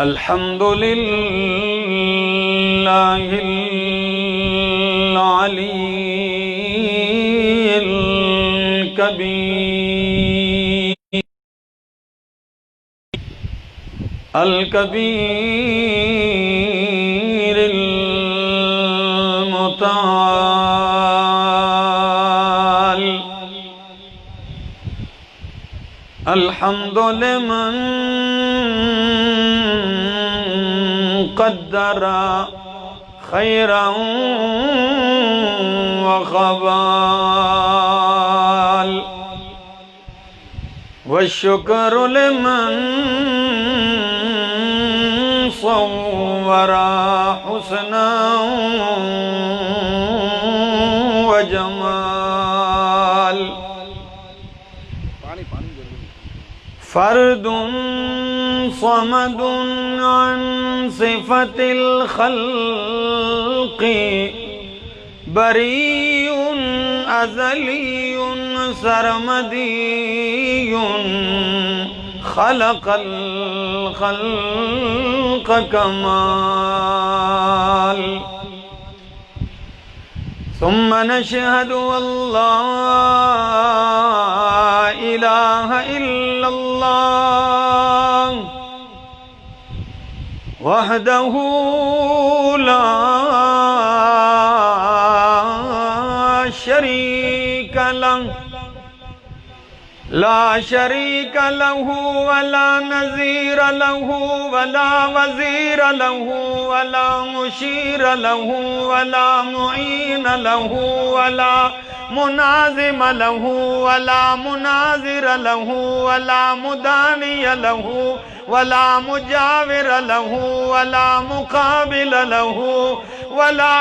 الحمد لله العلي الكبير المتعال. الحمد لمن قدر خيرا وخبال، والشكر لمن صور حسنا وجمال. فرد صمد عن صفة الخلق، بريء أزلي سرمدي، خلق الخلق كمال. ثم نشهد أن لا إله إلا الله وحده لا شريك له، لا شريك له ولا نظير له ولا وزير له ولا مشير له ولا معين له ولا منازم له ولا مناظر له ولا مداني له ولا مجاور له ولا مقابل له ولا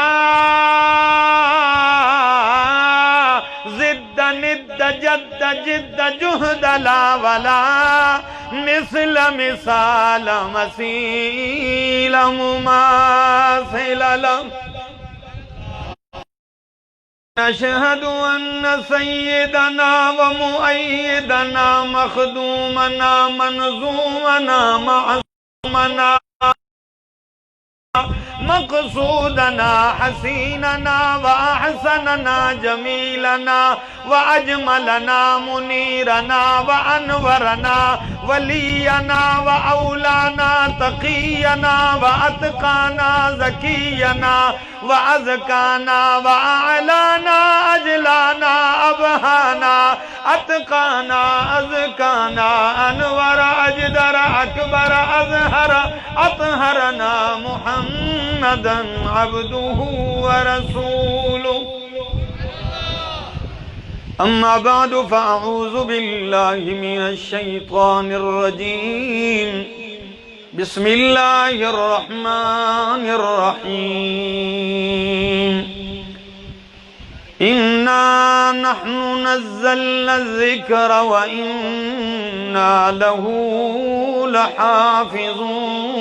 ضد ند جد جد جهد لا ولا مثل مثال مثيل مماثل له. نشهد أن سيدنا ومؤيدنا مخدومنا منظومنا معصومنا مقصودنا حسيننا وأحسننا جميلنا وأجملنا منيرنا وأنورنا ولينا وأولانا تقينا وأتقانا زكينا وأزكانا وأعلانا أجلانا أبهانا أتقانا أزكانا أنور أجدر أكبر أزهر أطهرنا محمدا عبده ورسوله. أما بعد فأعوذ بالله من الشيطان الرجيم. بسم الله الرحمن الرحيم. إنا نحن نزلنا الذكر وإنا له لحافظون.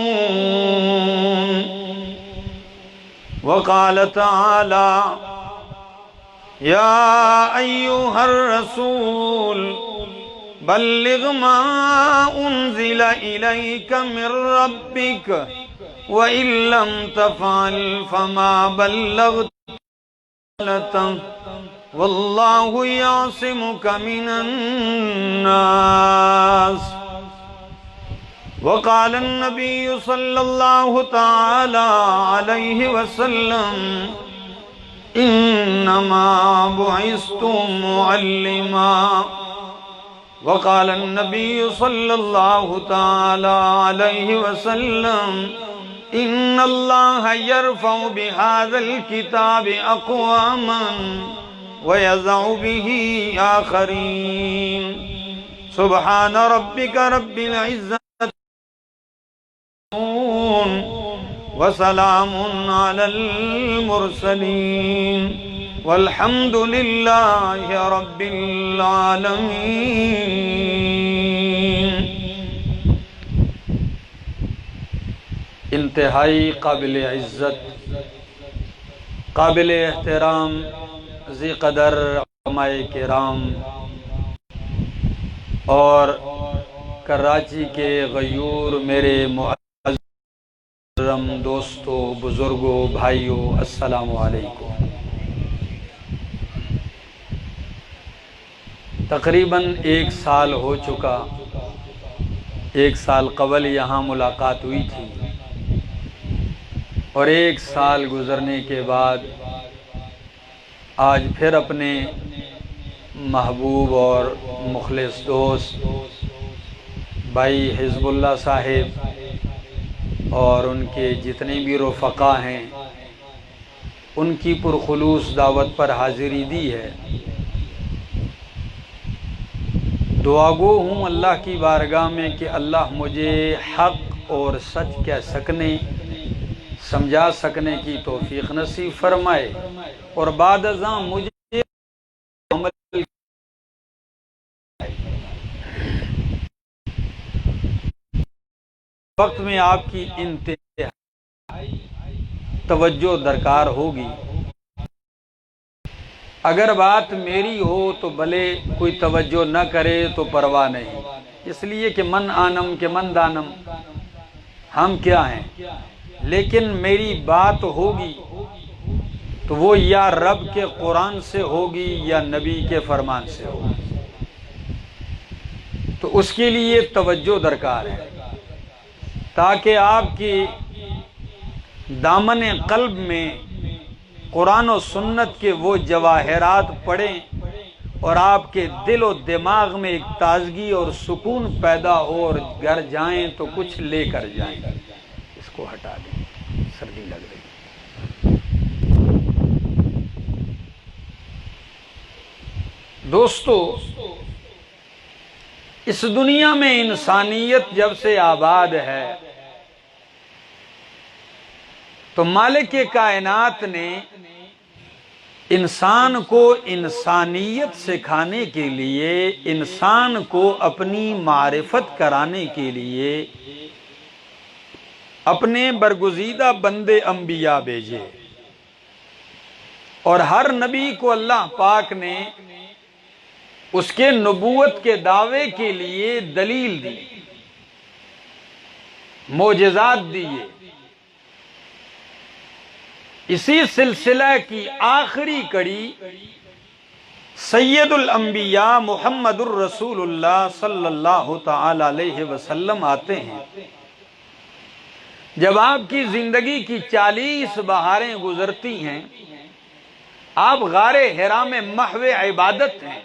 وقال تعالى: يا أيها الرسول بلغ ما أنزل إليك من ربك وإن لم تفعل فما بلغت رسالته والله يعصمك من الناس. وقال النبي صلى الله تعالى عليه وسلم: إنما بعثت معلما. وقال النبي صلى الله تعالى عليه وسلم: إن الله يرفع بهذا الكتاب أقواما ويضع به آخرين. سبحان ربك رب العزة وسلام على المرسلين والحمد لله رب العالمين. انتہائی قابل عزت، قابل احترام ذی قدر علماء کرام، اور کراچی کے غیور میرے معزز دوستوں، بزرگوں، بھائیوں، السلام علیکم۔ تقریباً 1 سال ہو چکا، 1 سال قبل یہاں ملاقات ہوئی تھی، اور 1 سال گزرنے کے بعد آج پھر اپنے محبوب اور مخلص دوست بھائی حزب اللہ صاحب اور ان کے جتنے بھی رفقا ہیں ان کی پرخلوص دعوت پر حاضری دی ہے۔ دعا گو ہوں اللہ کی بارگاہ میں کہ اللہ مجھے حق اور سچ کہہ سکنے، سمجھا سکنے کی توفیق نصیب فرمائے، اور بعد ازاں مجھے عمل وقت میں آپ کی انتہائی توجہ درکار ہوگی۔ اگر بات میری ہو تو بھلے کوئی توجہ نہ کرے تو پرواہ نہیں، اس لیے کہ من آنم کے من دانم، ہم کیا ہیں، لیکن میری بات ہوگی تو وہ یا رب کے قرآن سے ہوگی یا نبی کے فرمان سے ہوگی، تو اس کے لیے توجہ درکار ہے تاکہ آپ کی دامن قلب میں قرآن و سنت کے وہ جواہرات پڑیں اور آپ کے دل و دماغ میں ایک تازگی اور سکون پیدا ہو، اور گھر جائیں تو کچھ لے کر جائیں۔ اس کو ہٹا دیں، سردی لگ رہی۔ دوستو، اس دنیا میں انسانیت جب سے آباد ہے تو مالک کائنات نے انسان کو انسانیت سکھانے کے لیے، انسان کو اپنی معرفت کرانے کے لیے اپنے برگزیدہ بندے انبیاء بھیجے، اور ہر نبی کو اللہ پاک نے اس کے نبوت کے دعوے کے لیے دلیل دی، معجزات دیے۔ اسی سلسلہ کی آخری کڑی سید الانبیاء محمد الرسول اللہ صلی اللہ تعالی علیہ وسلم آتے ہیں۔ جب آپ کی زندگی کی 40 بہاریں گزرتی ہیں، آپ غار حرا میں محو عبادت ہیں۔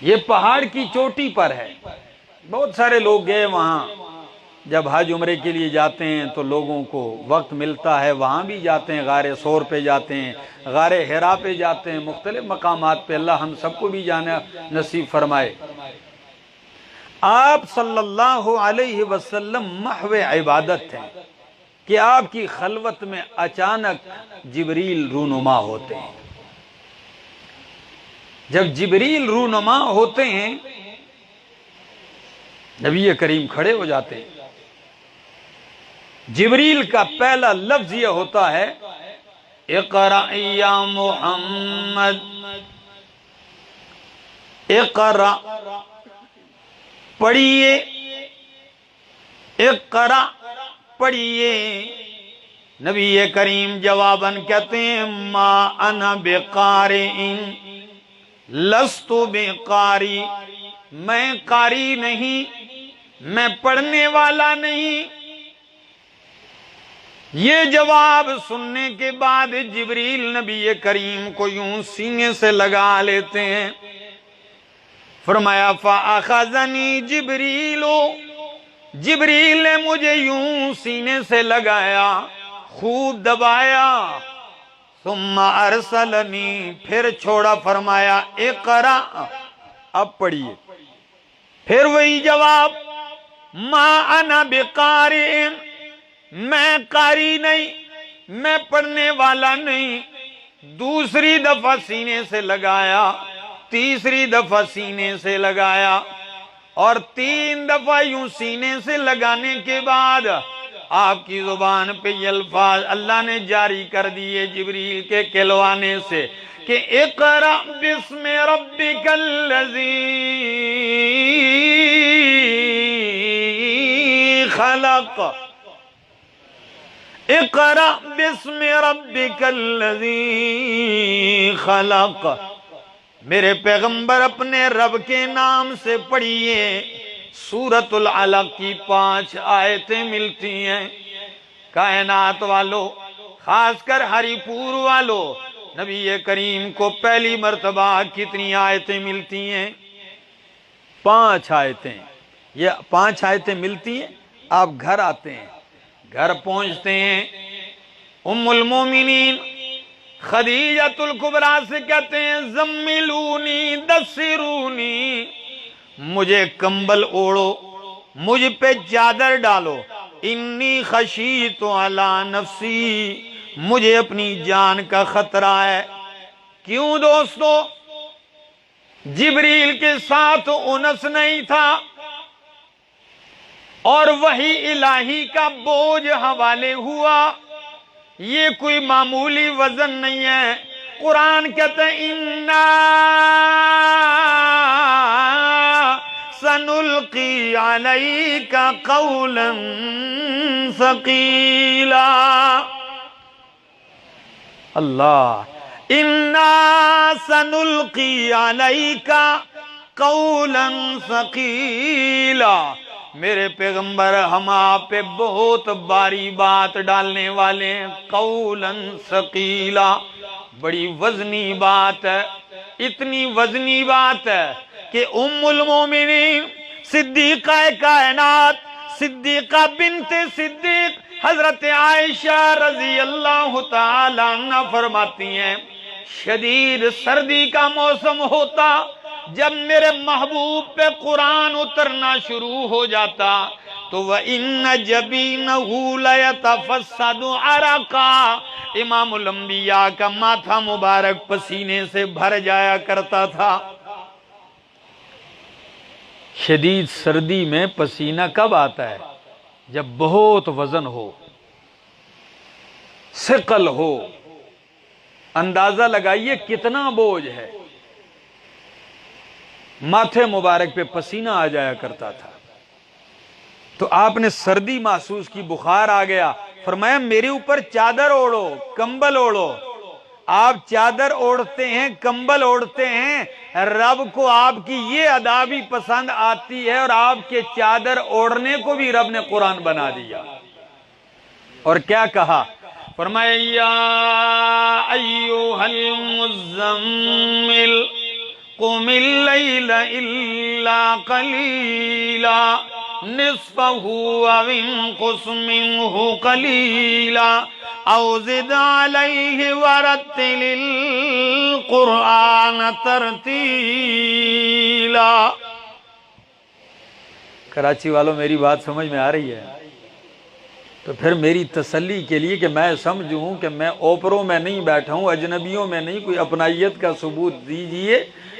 یہ پہاڑ کی چوٹی پر ہے، بہت سارے لوگ گئے وہاں، جب حج عمرے کے لیے جاتے ہیں تو لوگوں کو وقت ملتا ہے وہاں بھی جاتے ہیں، غار ثور پہ جاتے ہیں، غار حرا پہ جاتے ہیں، مختلف مقامات پہ۔ اللہ ہم سب کو بھی جانا نصیب فرمائے۔ آپ صلی اللہ علیہ وسلم محو عبادت ہیں کہ آپ کی خلوت میں اچانک جبریل رونما ہوتے ہیں۔ جب جبریل رونما ہوتے ہیں، نبی کریم کھڑے ہو جاتے ہیں۔ جبریل کا پہلا لفظ یہ ہوتا ہے، اقرأ یا محمد، اقرأ، پڑھیے، اقرأ، پڑھیے۔ نبی کریم جواباً کہتے ہیں، ما انا بقارئ، لست بقاری، میں قاری نہیں، میں پڑھنے والا نہیں۔ یہ جواب سننے کے بعد جبریل نبی کریم کو یوں سینے سے لگا لیتے ہیں۔ فرمایا فَأَخَذَنِي جبریل، جبریل نے مجھے یوں سینے سے لگایا، خوب دبایا، ثم ارسلنی، پھر چھوڑا، فرمایا اقرأ، اب پڑھیے۔ پھر وہی جواب، ما انا بقارئ، میں قاری نہیں، میں پڑھنے والا نہیں۔ دوسری دفعہ سینے سے لگایا، تیسری دفعہ سینے سے لگایا، اور 3 دفعہ یوں سینے سے لگانے کے بعد آپ کی زبان پہ یہ الفاظ اللہ نے جاری کر دیے جبریل کے کہلوانے سے کہ اقرأ بسم ربک الذی خلق، اقرأ بسم ربک الذی خلق، میرے پیغمبر اپنے رب کے نام سے پڑھیے۔ سورۃ العلق کی 5 آیتیں ملتی ہیں۔ کائنات والو، خاص کر ہری پور والو، نبی کریم کو پہلی مرتبہ کتنی آیتیں ملتی ہیں؟ 5 آیتیں۔ یہ 5 آیتیں ملتی ہیں۔ آپ گھر آتے ہیں، گھر پہنچتے ہیں، ام المومنین خدیجۃ الکبریٰ سے کہتے ہیں زملونی دسرونی، مجھے کمبل اوڑو، مجھ پہ چادر ڈالو، انی خشیت علی نفسی، مجھے اپنی جان کا خطرہ ہے۔ کیوں دوستو؟ جبریل کے ساتھ انس نہیں تھا اور وحی الہی کا بوجھ حوالے ہوا، یہ کوئی معمولی وزن نہیں ہے۔ قرآن کہتے ہیں اِنَّا سَنُلْقِي عَلَيْكَ قَوْلًا ثَقِيلًا، اللہ، اِنَّا سَنُلْقِي عَلَيْكَ قَوْلًا ثَقِيلًا، میرے پیغمبر ہم آپ پہ بہت باری بات ڈالنے والے ہیں۔ قولاً ثقیلا، بڑی وزنی بات ہے، اتنی وزنی بات ہے کہ ام المومنین صدیقہ کائنات، صدیقہ بنت صدیق حضرت عائشہ رضی اللہ تعالی عنہ فرماتی ہیں شدید سردی کا موسم ہوتا، جب میرے محبوب پہ قرآن اترنا شروع ہو جاتا تو وَإِنَّ جَبِينَهُ لَيَتَفَسَّدُ عَرَقًا، امام الانبیاء کا ماتھا مبارک پسینے سے بھر جایا کرتا تھا۔ شدید سردی میں پسینہ کب آتا ہے؟ جب بہت وزن ہو، ثقل ہو۔ اندازہ لگائیے کتنا بوجھ ہے۔ ماتھے مبارک پہ پسینہ آ جایا کرتا تھا، تو آپ نے سردی محسوس کی، بخار آ گیا، فرمایا میرے اوپر چادر اوڑھو، کمبل اوڑھو۔ آپ چادر اوڑھتے ہیں، کمبل اوڑھتے ہیں، رب کو آپ کی یہ ادا بھی پسند آتی ہے، اور آپ کے چادر اوڑھنے کو بھی رب نے قرآن بنا دیا۔ اور کیا کہا؟ فرمایا یا ایھا المزمل قم اللیل الا قلیلا نصفہ او انقص منہ قلیلا او زد علیہ ورتل القرآن ترتیلا۔ کراچی والوں میری بات سمجھ میں آ رہی ہے؟ تو پھر میری تسلی کے لیے کہ میں سمجھوں کہ میں اوپروں میں نہیں بیٹھا ہوں، اجنبیوں میں نہیں، کوئی اپنائیت کا ثبوت دیجئے۔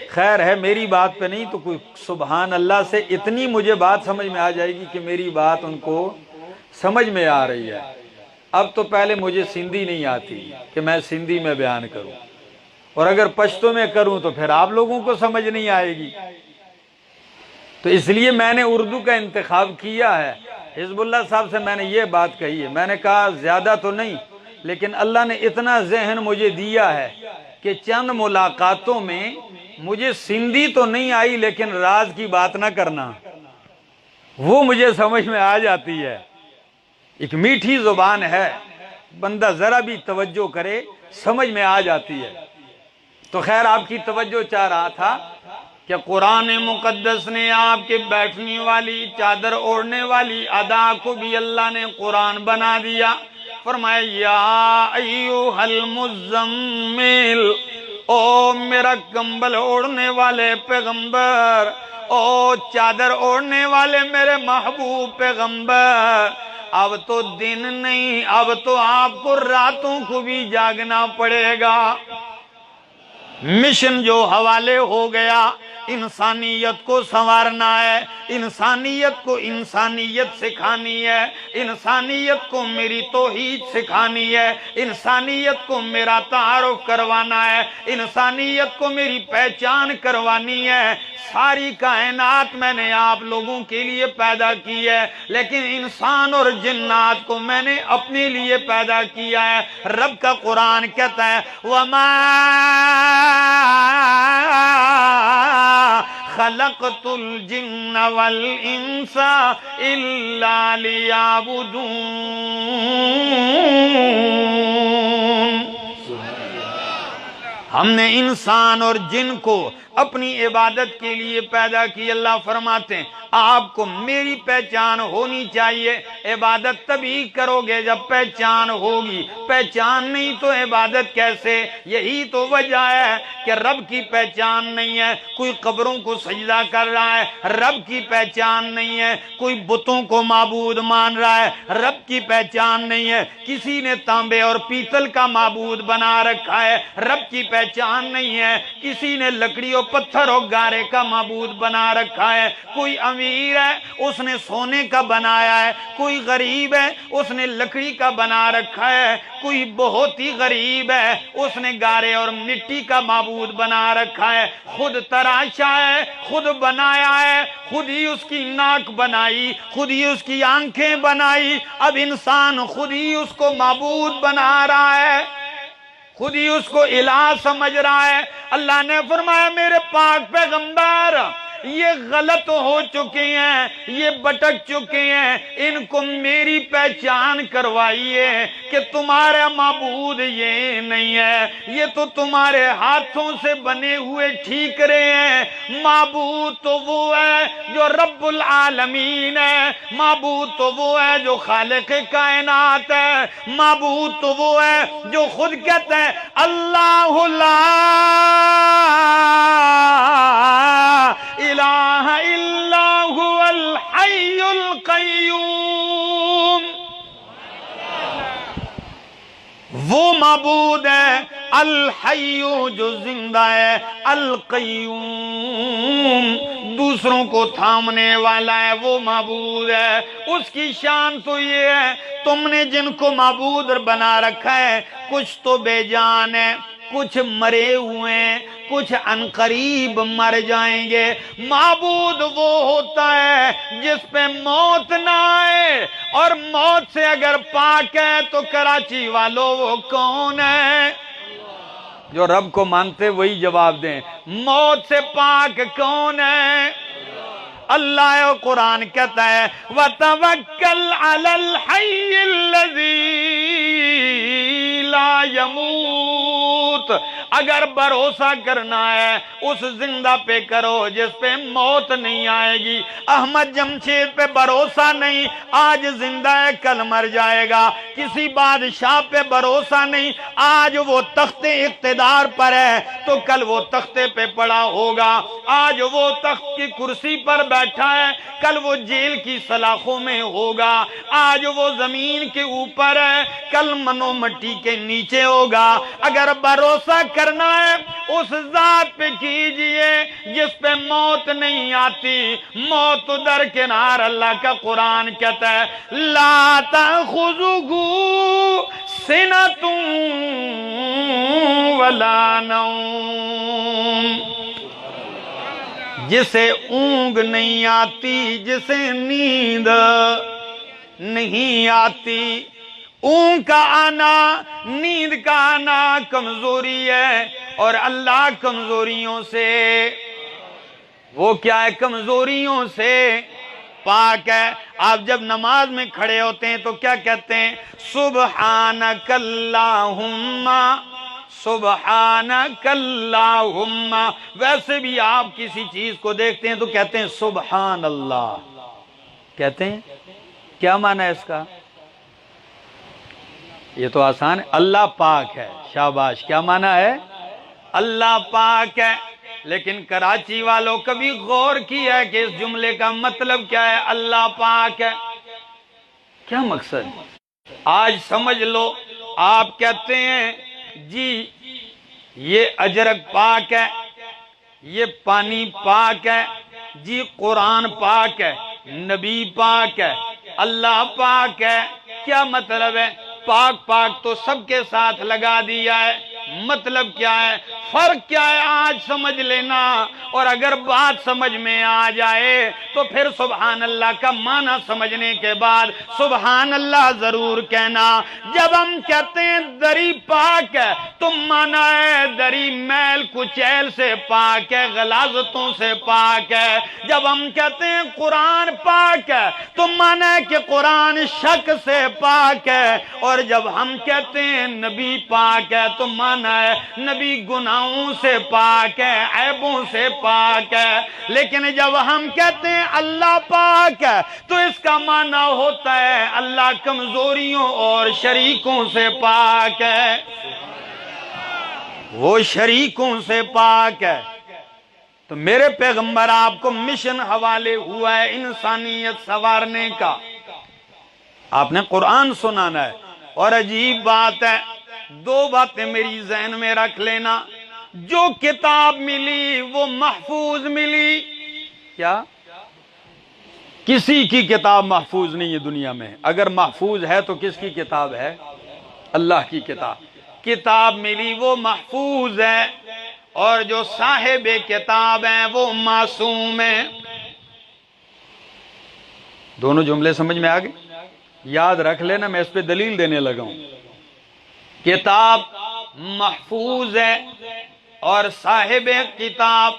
خیر ہے میری بات پہ نہیں تو کوئی سبحان اللہ سے اتنی مجھے بات سمجھ میں آ جائے گی کہ میری بات ان کو سمجھ میں آ رہی ہے۔ اب تو پہلے مجھے سندھی نہیں آتی کہ میں سندھی میں بیان کروں، اور اگر پشتو میں کروں تو پھر آپ لوگوں کو سمجھ نہیں آئے گی، تو اس لیے میں نے اردو کا انتخاب کیا ہے۔ حزب اللہ صاحب سے میں نے یہ بات کہی ہے، میں نے کہا زیادہ تو نہیں، لیکن اللہ نے اتنا ذہن مجھے دیا ہے کہ چند ملاقاتوں میں مجھے سندھی تو نہیں آئی لیکن راز کی بات نہ کرنا، وہ مجھے سمجھ میں آ جاتی ہے۔ ایک میٹھی زبان ہے، بندہ ذرا بھی توجہ کرے سمجھ میں آ جاتی ہے۔ تو خیر آپ کی توجہ چاہ رہا تھا کہ قرآن مقدس نے آپ کے بیٹھنے والی، چادر اوڑھنے والی ادا کو بھی اللہ نے قرآن بنا دیا۔ فرمایا یا ایھا المزمل، او میرا کمبل اوڑھنے والے پیغمبر، او چادر اوڑھنے والے میرے محبوب پیغمبر، اب تو دن نہیں، اب تو آپ کو راتوں کو بھی جاگنا پڑے گا۔ مشن جو حوالے ہو گیا، انسانیت کو سنوارنا ہے، انسانیت کو انسانیت سکھانی ہے، انسانیت کو میری توحید سکھانی ہے، انسانیت کو میرا تعارف کروانا ہے، انسانیت کو میری پہچان کروانی ہے۔ ساری کائنات میں نے آپ لوگوں کے لیے پیدا کی ہے، لیکن انسان اور جنات کو میں نے اپنے لیے پیدا کیا ہے۔ رب کا قرآن کہتا ہے وَمَا خَلَقْتُ الْجِنَّ وَالْإِنسَ إِلَّا لِيَعْبُدُونَ۔ ہم نے انسان اور جن کو اپنی عبادت کے لیے پیدا کی۔ اللہ فرماتے ہیں آپ کو میری پہچان ہونی چاہیے، عبادت تبھی کرو گے جب پہچان ہوگی، پہچان نہیں تو عبادت کیسے؟ یہی تو وجہ ہے کہ رب کی پہچان نہیں ہے، کوئی قبروں کو سجدہ کر رہا ہے، رب کی پہچان نہیں ہے، کوئی بتوں کو معبود مان رہا ہے، رب کی پہچان نہیں ہے، کسی نے تانبے اور پیتل کا معبود بنا رکھا ہے، رب کی پہچان نہیں ہے، کسی نے لکڑی اور پتھر اور گارے کا معبود بنا رکھا ہے، کوئی امیر ہے اس نے سونے کا بنایا ہے، کوئی غریب ہے اس نے لکڑی کا بنا رکھا ہے، کوئی بہت ہی غریب ہے اس نے گارے اور مٹی کا معبود بنا رکھا ہے، خود تراشا ہے، خود بنایا ہے، خود ہی اس کی ناک بنائی، خود ہی اس کی آنکھیں بنائی، اب انسان خود ہی اس کو معبود بنا رہا ہے، خود ہی اس کو الہ سمجھ رہا ہے۔ اللہ نے فرمایا میرے پاک پیغمبر یہ غلط ہو چکے ہیں، یہ بٹک چکے ہیں، ان کو میری پہچان کروائیے کہ تمہارا معبود یہ نہیں ہے، یہ تو تمہارے ہاتھوں سے بنے ہوئے ٹھیکرے ہیں، معبود تو وہ ہے جو رب العالمین ہے، معبود تو وہ ہے جو خالق کائنات ہے، معبود تو وہ ہے جو خود کہتا ہے اللہ لا الہ الا هو الحی القیوم۔ وہ معبود ہے الحی جو زندہ ہے، القیوم دوسروں کو تھامنے والا ہے، وہ معبود ہے۔ اس کی شان تو یہ ہے تم نے جن کو معبود بنا رکھا ہے کچھ تو بے جان ہے، کچھ مرے ہوئے ہیں، کچھ عنقریب مر جائیں گے۔ معبود وہ ہوتا ہے جس پہ موت نہ آئے، اور موت سے اگر پاک ہے تو کراچی والوں وہ کون ہے؟ جو رب کو مانتے وہی جواب دیں، موت سے پاک کون ہے؟ اللہ قرآن کہتا ہے وَتَوَكَّلْ عَلَى الْحَيِّ الَّذِي لَا يَمُوتُ۔ اگر بھروسہ کرنا ہے اس زندہ پہ کرو جس پہ موت نہیں آئے گی۔ احمد جمشید پہ بھروسہ نہیں، آج زندہ ہے کل مر جائے گا۔ کسی بادشاہ پہ بھروسہ نہیں، آج وہ تخت اقتدار پر ہے تو کل وہ تختے پہ پڑا ہوگا، آج وہ تخت کی کرسی پر بیٹھا ہے کل وہ جیل کی سلاخوں میں ہوگا، آج وہ زمین کے اوپر ہے کل منو مٹی کے نیچے ہوگا۔ اگر بھروسہ کرنا ہے اس ذات پہ کیجئے جس پہ موت نہیں آتی، موت درکنار۔ اللہ کا قرآن کہتا ہے لا تأخذہ سنۃ ولا نوم، جسے اونگ نہیں آتی، جسے نیند نہیں آتی۔ اونگ کا آنا، نیند کا آنا کمزوری ہے، اور اللہ کمزوریوں سے، وہ کیا ہے؟ کمزوریوں سے پاک ہے۔ آپ جب نماز میں کھڑے ہوتے ہیں تو کیا کہتے ہیں؟ سبحانک اللہم، سبحانک اللہم۔ ویسے بھی آپ کسی چیز کو دیکھتے ہیں تو کہتے ہیں سبحان اللہ، کہتے ہیں؟ کیا معنی ہے اس کا؟ یہ تو آسان ہے، اللہ پاک ہے، شاباش۔ کیا معنی ہے؟ اللہ پاک ہے۔ لیکن کراچی والوں کبھی غور کیا ہے کہ اس جملے کا مطلب کیا ہے؟ اللہ پاک ہے، کیا مقصد؟ آج سمجھ لو، آپ کہتے ہیں جی یہ اجرک پاک ہے، یہ پانی پاک ہے جی، قرآن پاک ہے، نبی پاک ہے، اللہ پاک ہے۔ کیا مطلب ہے؟ پاک پاک تو سب کے ساتھ لگا دیا ہے، مطلب کیا ہے؟ فرق کیا ہے آج سمجھ لینا، اور اگر بات سمجھ میں آ جائے تو پھر سبحان اللہ کا معنی سمجھنے کے بعد سبحان اللہ ضرور کہنا۔ جب ہم کہتے ہیں دری پاک ہے تو معنی ہے دری میل کچیل سے پاک ہے، غلاظتوں سے پاک ہے۔ جب ہم کہتے ہیں قرآن پاک ہے تو معنی ہے کہ قرآن شک سے پاک ہے، اور جب ہم کہتے ہیں نبی پاک ہے تو معنی ہے نبی گناہوں سے پاک ہے، عیبوں سے پاک ہے۔ لیکن جب ہم کہتے ہیں اللہ پاک ہے تو اس کا معنی ہوتا ہے اللہ کمزوریوں اور شریکوں سے پاک ہے، وہ شریکوں سے پاک ہے۔ تو میرے پیغمبر آپ کو مشن حوالے ہوا ہے انسانیت سنوارنے کا، آپ نے قرآن سنانا ہے۔ اور عجیب بات ہے، دو باتیں میری ذہن میں رکھ لینا، جو کتاب ملی وہ محفوظ ملی۔ کیا؟ کسی کی کتاب محفوظ نہیں ہے دنیا میں، اگر محفوظ ہے تو کس کی کتاب ہے؟ اللہ کی کتاب۔ کتاب ملی وہ محفوظ ہے، اور جو صاحب کتاب ہیں وہ معصوم ہیں۔ دونوں جملے سمجھ میں آگئے؟ یاد رکھ لینا، میں اس پہ دلیل دینے لگا ہوں۔ کتاب محفوظ ہے اور صاحب کتاب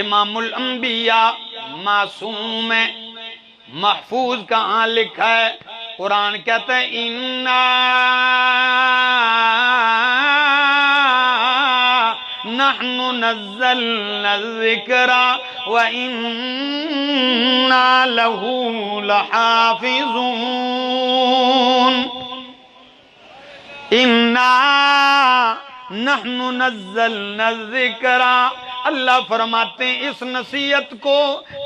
امام الانبیاء معصوم ہے۔ محفوظ کہاں لکھا ہے؟ قرآن کہتا ہے اِنَّا نَحْنُ نَزَّلْنَا الذِّكْرَ وَإِنَّا لَهُ لَحَافِظُونَ۔ اِنَّا نَحْنُ نَزَّلْنَا الذِّكْرَ، اللہ فرماتے ہیں اس نصیحت کو،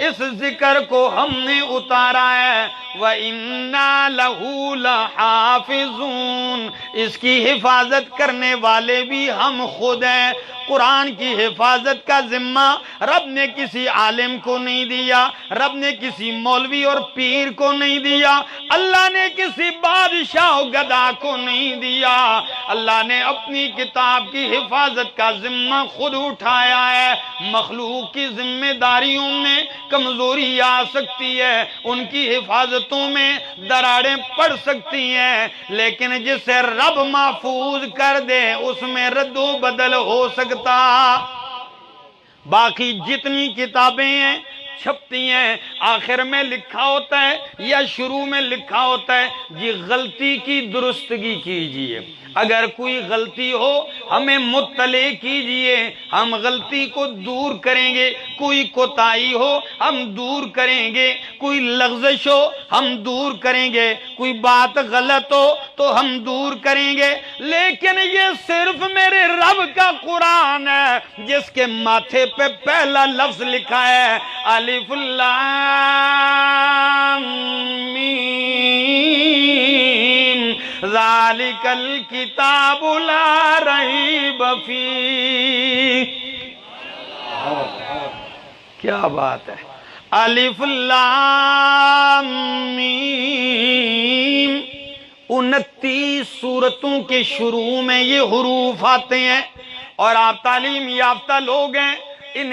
اس ذکر کو ہم نے اتارا ہے۔ وَإِنَّا لَهُ لَحَافِظُونَ، اس کی حفاظت کرنے والے بھی ہم خود ہیں۔ قرآن کی حفاظت کا ذمہ رب نے کسی عالم کو نہیں دیا، رب نے کسی مولوی اور پیر کو نہیں دیا، اللہ نے کسی بادشاہ و گدا کو نہیں دیا، اللہ نے اپنی کتاب کی حفاظت کا ذمہ خود اٹھایا ہے۔ مخلوق کی ذمہ داریوں میں کمزوری آ سکتی ہے، ان کی حفاظتوں میں دراڑیں پڑ سکتی ہیں، لیکن جسے رب محفوظ کر دے اس میں رد و بدل ہو سکتا۔ باقی جتنی کتابیں ہیں چھپتی ہیں، آخر میں لکھا ہوتا ہے یا شروع میں لکھا ہوتا ہے جی غلطی کی درستگی کیجئے، اگر کوئی غلطی ہو ہمیں مطلع کیجئے، ہم غلطی کو دور کریں گے، کوئی کوتاہی ہو ہم دور کریں گے، کوئی لغزش ہو ہم دور کریں گے، کوئی بات غلط ہو تو ہم دور کریں گے۔ لیکن یہ صرف میرے رب کا قرآن ہے جس کے ماتھے پہ پہلا لفظ لکھا ہے الف لام میم ذالک الکتاب لا ریب فیہ۔ کیا بات ہے! الف لام میم، 29 سورتوں کے شروع میں یہ حروف آتے ہیں، اور آپ تعلیم یافتہ لوگ ہیں، ان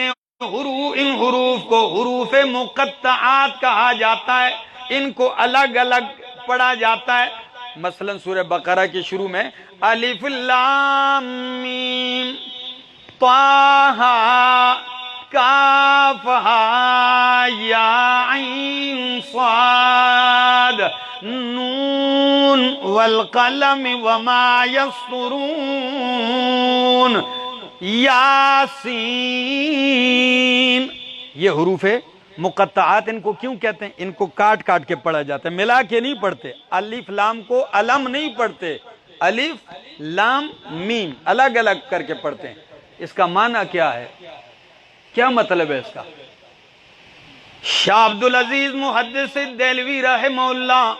حروف کو حروف مقطعات کہا جاتا ہے، ان کو الگ الگ پڑھا جاتا ہے۔ مثلا سورہ بقرہ کے شروع میں الف لام میم طٰ کاف ہا یا عین صاد نون والقلم وما یسطرون یاسین۔ یہ حروف مقطعات ان کو کیوں کہتے ہیں؟ ان کو کاٹ کاٹ کے پڑھا جاتا ہے، ملا کے نہیں پڑھتے۔ الف لام کو علم نہیں پڑھتے، الف لام میم الگ الگ کر کے پڑھتے ہیں۔ اس کا معنی کیا ہے؟ کیا مطلب ہے اس کا؟ شاہ عبدالعزیز محدث دہلوی رحمہ اللہ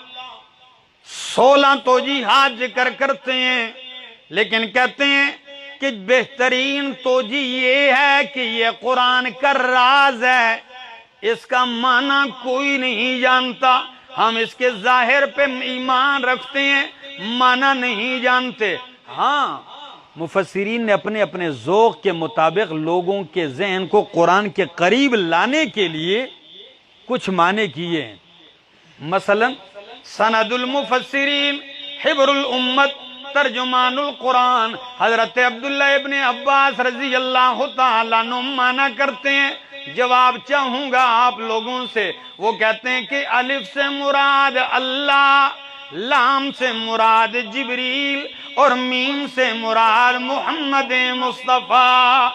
16 توجیحات ذکر کرتے ہیں، لیکن کہتے ہیں کہ بہترین توجیہ یہ ہے کہ یہ قرآن کا راز ہے، اس کا معنی کوئی نہیں جانتا، ہم اس کے ظاہر پہ ایمان رکھتے ہیں، معنی نہیں جانتے۔ ہاں مفسرین نے اپنے اپنے ذوق کے مطابق لوگوں کے ذہن کو قرآن کے قریب لانے کے لیے کچھ معنی کیے ہیں۔ مثلا سند المفسرین حبر الامت ترجمان القرآن حضرت عبداللہ ابن عباس رضی اللہ تعالیٰ عنہ معنی کرتے ہیں، جواب چاہوں گا آپ لوگوں سے۔ وہ کہتے ہیں کہ الف سے مراد اللہ، لام سے مراد جبریل اور میم سے مراد محمد مصطفیٰ۔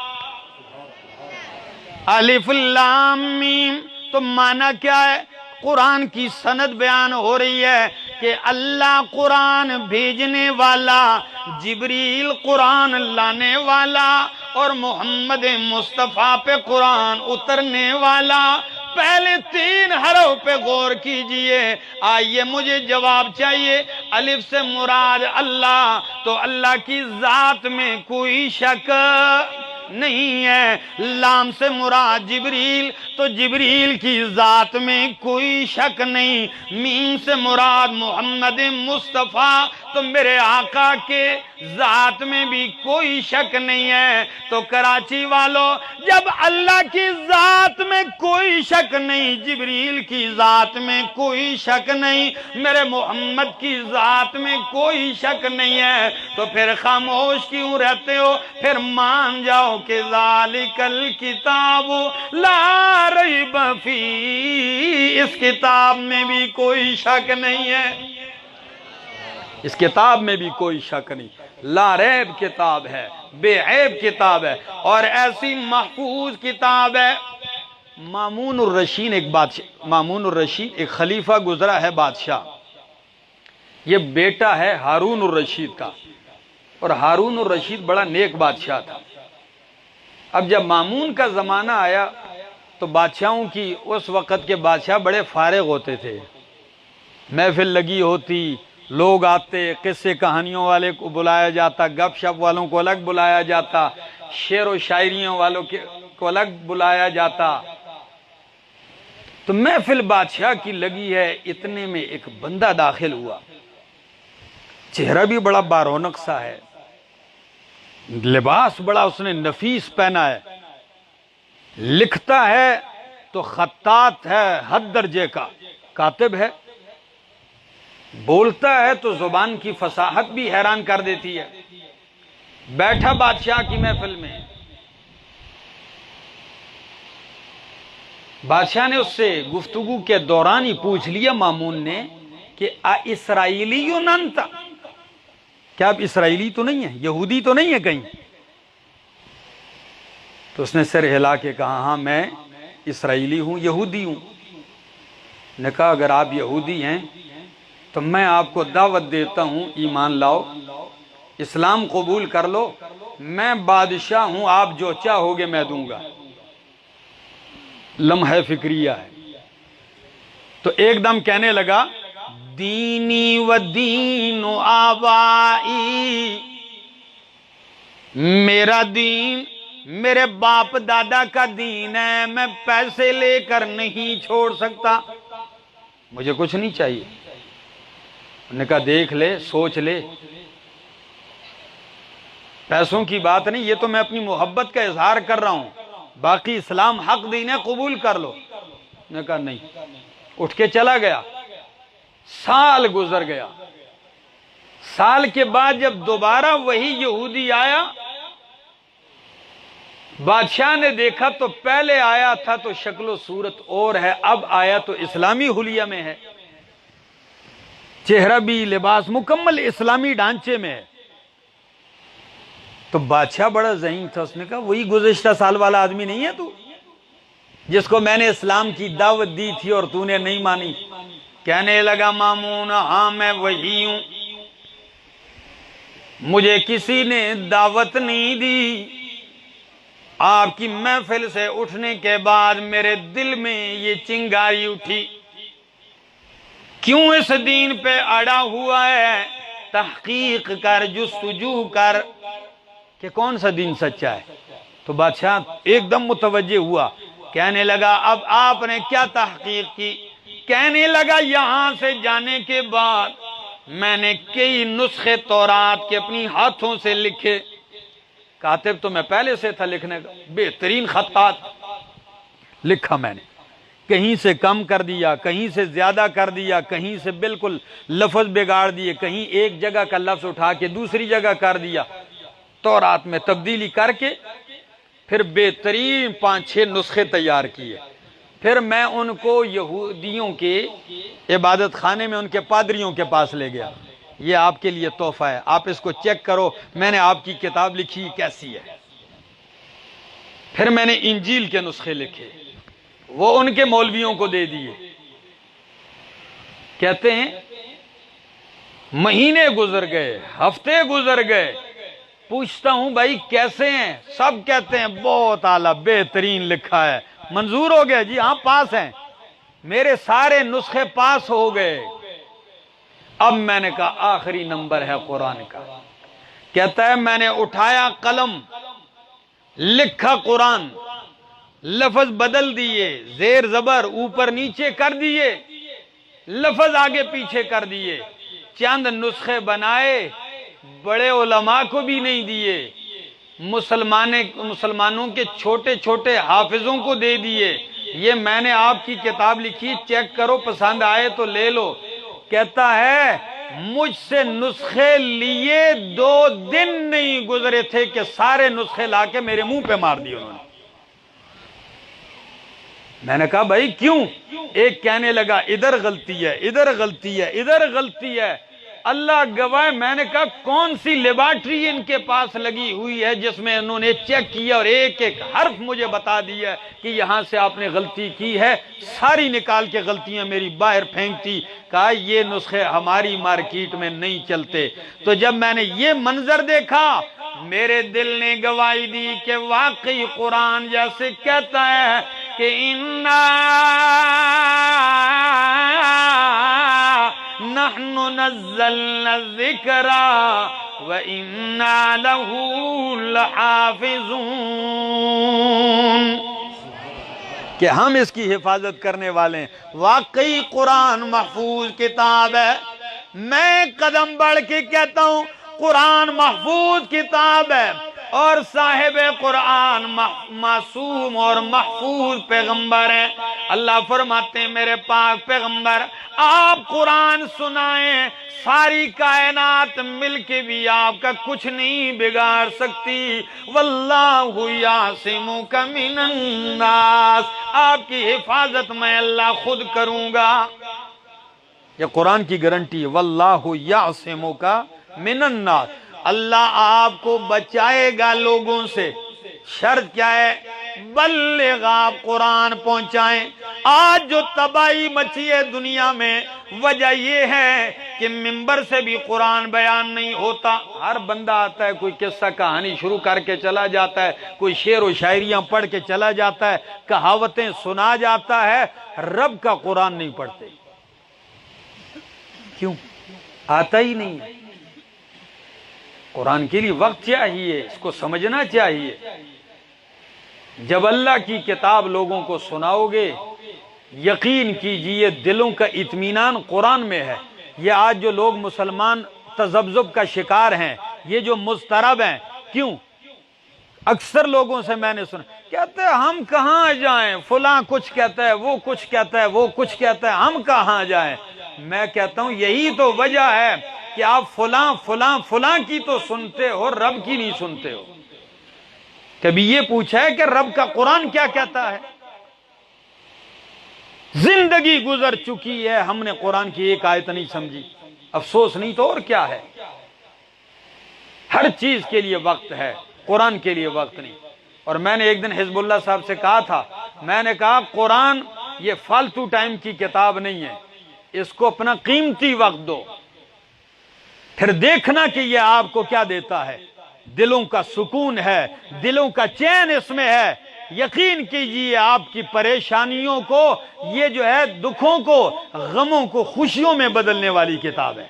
الف لام میم، تو معنی کیا ہے؟ قرآن کی سند بیان ہو رہی ہے کہ اللہ قرآن بھیجنے والا، جبریل قرآن لانے والا اور محمد مصطفیٰ پہ قرآن اترنے والا۔ پہلے 3 حرف پہ غور کیجئے، آئیے مجھے جواب چاہیے۔ الف سے مراد اللہ، تو اللہ کی ذات میں کوئی شک نہیں ہے۔ لام سے مراد جبریل، تو جبریل کی ذات میں کوئی شک نہیں۔ میم سے مراد محمد مصطفیٰ، تو میرے آقا کے ذات میں بھی کوئی شک نہیں ہے۔ تو کراچی والوں، جب اللہ کی ذات میں کوئی شک نہیں، جبریل کی ذات میں کوئی شک نہیں، میرے محمد کی ذات میں کوئی شک نہیں ہے، تو پھر خاموش کیوں رہتے ہو؟ پھر مان جاؤ کہ ذالک الکتاب لا ریب فیہ، اس کتاب میں بھی کوئی شک نہیں ہے، اس کتاب میں بھی کوئی شک نہیں، لا ریب کتاب ہے، بے عیب کتاب ہے، اور ایسی محفوظ کتاب ہے۔ مامون الرشید ایک خلیفہ گزرا ہے بادشاہ، یہ بیٹا ہے ہارون الرشید کا، اور ہارون الرشید بڑا نیک بادشاہ تھا۔ اب جب مامون کا زمانہ آیا تو بادشاہوں کی، اس وقت کے بادشاہ بڑے فارغ ہوتے تھے، محفل لگی ہوتی، لوگ آتے، قصے کہانیوں والے کو بلایا جاتا، گپ شپ والوں کو الگ بلایا جاتا، شعر و شاعریوں والوں کو الگ بلایا جاتا۔ تو محفل بادشاہ کی لگی ہے، اتنے میں ایک بندہ داخل ہوا، چہرہ بھی بڑا بارونق سا ہے، لباس بڑا اس نے نفیس پہنا ہے، لکھتا ہے تو خطاط ہے حد درجے کا، کاتب ہے، بولتا ہے تو زبان کی فصاحت بھی حیران کر دیتی ہے۔ بیٹھا بادشاہ کی محفل میں، بادشاہ نے اس سے گفتگو کے دوران ہی پوچھ لیا مامون نے کہ اسرائیلی انت، کیا آپ اسرائیلی تو نہیں ہیں، یہودی تو نہیں ہے کہیں؟ تو اس نے سر ہلا کے کہا ہاں میں اسرائیلی ہوں، یہودی ہوں۔ نے کہا اگر آپ یہودی ہیں تو میں آپ کو دعوت دیتا ہوں، ایمان لاؤ، اسلام قبول کر لو، میں بادشاہ ہوں، آپ جو چاہو گے میں دوں گا۔ لمحہ فکریہ ہے، تو ایک دم کہنے لگا دینی و دین و آبائی، میرا دین میرے باپ دادا کا دین ہے، میں پیسے لے کر نہیں چھوڑ سکتا، مجھے کچھ نہیں چاہیے۔ انہوں نے کہا دیکھ لے، سوچ لے، پیسوں کی بات نہیں، یہ تو میں اپنی محبت کا اظہار کر رہا ہوں، باقی اسلام حق دین ہے، قبول کر لو۔ انہوں نے کہا نہیں، اٹھ کے چلا گیا۔ سال گزر گیا، سال کے بعد جب دوبارہ وہی یہودی آیا، بادشاہ نے دیکھا تو پہلے آیا تھا تو شکل و صورت اور ہے، اب آیا تو اسلامی حلیہ میں ہے، چہرہ بھی، لباس مکمل اسلامی ڈھانچے میں ہے۔ تو بادشاہ بڑا ذہین تھا، اس نے کہا وہی گزشتہ سال والا آدمی نہیں ہے تو، جس کو میں نے اسلام کی دعوت دی تھی اور تو نے نہیں مانی؟ کہنے لگا مامون ہاں میں وہی ہوں، مجھے کسی نے دعوت نہیں دی، آپ کی محفل سے اٹھنے کے بعد میرے دل میں یہ چنگاری اٹھی، کیوں اس دین پہ اڑا ہوا ہے؟ تحقیق کر، جستجو کر، کہ کون سا دین سچا ہے؟ تو بادشاہ ایک دم متوجہ ہوا، کہنے لگا اب آپ نے کیا تحقیق کی؟ کہنے لگا یہاں سے جانے کے بعد میں نے کئی نسخے تورات کے اپنی ہاتھوں سے لکھے، کاتب تو میں پہلے سے تھا لکھنے کا، بہترین خطات لکھا میں نے، کہیں سے کم کر دیا، کہیں سے زیادہ کر دیا، کہیں سے بالکل لفظ بگاڑ دیے، کہیں ایک جگہ کا لفظ اٹھا کے دوسری جگہ کر دیا، تورات میں تبدیلی کر کے پھر بہترین 5-6 نسخے تیار کیے۔ پھر میں ان کو یہودیوں کے عبادت خانے میں ان کے پادریوں کے پاس لے گیا، یہ آپ کے لیے تحفہ ہے، آپ اس کو چیک کرو، میں نے آپ کی کتاب لکھی کیسی ہے۔ پھر میں نے انجیل کے نسخے لکھے، وہ ان کے مولویوں کو دے دیے۔ کہتے ہیں مہینے گزر گئے، ہفتے گزر گئے، پوچھتا ہوں بھائی کیسے ہیں؟ سب کہتے ہیں بہت اعلیٰ، بہترین لکھا ہے، منظور ہو گیا جی، ہاں پاس ہیں۔ میرے سارے نسخے پاس ہو گئے۔ اب میں نے کہا آخری نمبر ہے قرآن کا۔ کہتا ہے میں نے اٹھایا قلم، لکھا قرآن، لفظ بدل دیے، زیر زبر اوپر نیچے کر دیے، لفظ آگے پیچھے کر دیے، چند نسخے بنائے، بڑے علماء کو بھی نہیں دیے، مسلمانوں کے چھوٹے چھوٹے حافظوں کو دے دیے، یہ میں نے آپ کی کتاب لکھی، چیک کرو، پسند آئے تو لے لو۔ کہتا ہے مجھ سے نسخے لیے 2 دن نہیں گزرے تھے کہ سارے نسخے لا کے میرے منہ پہ مار دیے انہوں نے۔ میں نے کہا بھائی کیوں؟ ایک کہنے لگا ادھر غلطی ہے، ادھر غلطی ہے، ادھر غلطی ہے۔ اللہ گواہ، میں نے کہا کون سی لیبارٹری ان کے پاس لگی ہوئی ہے جس میں انہوں نے چیک کیا اور ایک ایک حرف مجھے بتا دیا کہ یہاں سے آپ نے غلطی کی ہے، ساری نکال کے غلطیاں میری باہر پھینکتی۔ کہا یہ نسخے ہماری مارکیٹ میں نہیں چلتے۔ تو جب میں نے یہ منظر دیکھا میرے دل نے گواہی دی کہ واقعی قرآن جیسے کہتا ہے کہ نحن نزلنا الذکر وإنا له لحافظون، کہ ہم اس کی حفاظت کرنے والے ہیں۔ واقعی قرآن محفوظ کتاب ہے۔ میں قدم بڑھ کے کہتا ہوں قرآن محفوظ کتاب ہے، اور صاحب قرآن معصوم اور محفوظ پیغمبر ہیں۔ اللہ فرماتے ہیں میرے پاک پیغمبر آپ قرآن سنائیں، ساری کائنات مل کے بھی آپ کا کچھ نہیں بگاڑ سکتی۔ واللہ یعصمک من الناس، آپ کی حفاظت میں اللہ خود کروں گا۔ یہ قرآن کی گارنٹی ہے، واللہ یعصمک من الناس، اللہ آپ کو بچائے گا لوگوں سے۔ شرط کیا ہے؟ بلغ، آپ قرآن پہنچائیں۔ آج جو تباہی مچی ہے دنیا میں، وجہ یہ ہے کہ منبر سے بھی قرآن بیان نہیں ہوتا۔ ہر بندہ آتا ہے، کوئی قصہ کہانی شروع کر کے چلا جاتا ہے، کوئی شعر و شاعریاں پڑھ کے چلا جاتا ہے، کہاوتیں سنا جاتا ہے، رب کا قرآن نہیں پڑھتے۔ کیوں؟ آتا ہی نہیں ہے۔ قرآن کے لیے وقت چاہیے، اس کو سمجھنا چاہیے۔ جب اللہ کی کتاب لوگوں کو سناؤ گے، یقین کیجئے دلوں کا اطمینان قرآن میں ہے۔ یہ آج جو لوگ مسلمان تذبذب کا شکار ہیں، یہ جو مضطرب ہیں، کیوں؟ اکثر لوگوں سے میں نے سنا، کہتے ہیں ہم کہاں جائیں، فلاں کچھ کہتا ہے، وہ کچھ کہتا ہے، وہ کچھ کہتا ہے، ہم کہاں جائیں؟ میں کہتا ہوں یہی تو وجہ ہے کہ آپ فلاں فلاں فلاں کی تو سنتے ہو، رب کی نہیں سنتے ہو۔ کبھی یہ پوچھا ہے کہ رب کا قرآن کیا کہتا ہے؟ زندگی گزر چکی ہے، ہم نے قرآن کی ایک آیت نہیں سمجھی۔ افسوس نہیں تو اور کیا ہے؟ ہر چیز کے لیے وقت ہے، قرآن کے لیے وقت نہیں۔ اور میں نے ایک دن حزب اللہ صاحب سے کہا تھا، میں نے کہا قرآن یہ فالتو ٹائم کی کتاب نہیں ہے، اس کو اپنا قیمتی وقت دو، پھر دیکھنا کہ یہ آپ کو کیا دیتا ہے۔ دلوں کا سکون ہے، دلوں کا چین اس میں ہے۔ یقین کیجئے آپ کی پریشانیوں کو، یہ جو ہے دکھوں کو، غموں کو خوشیوں میں بدلنے والی کتاب ہے۔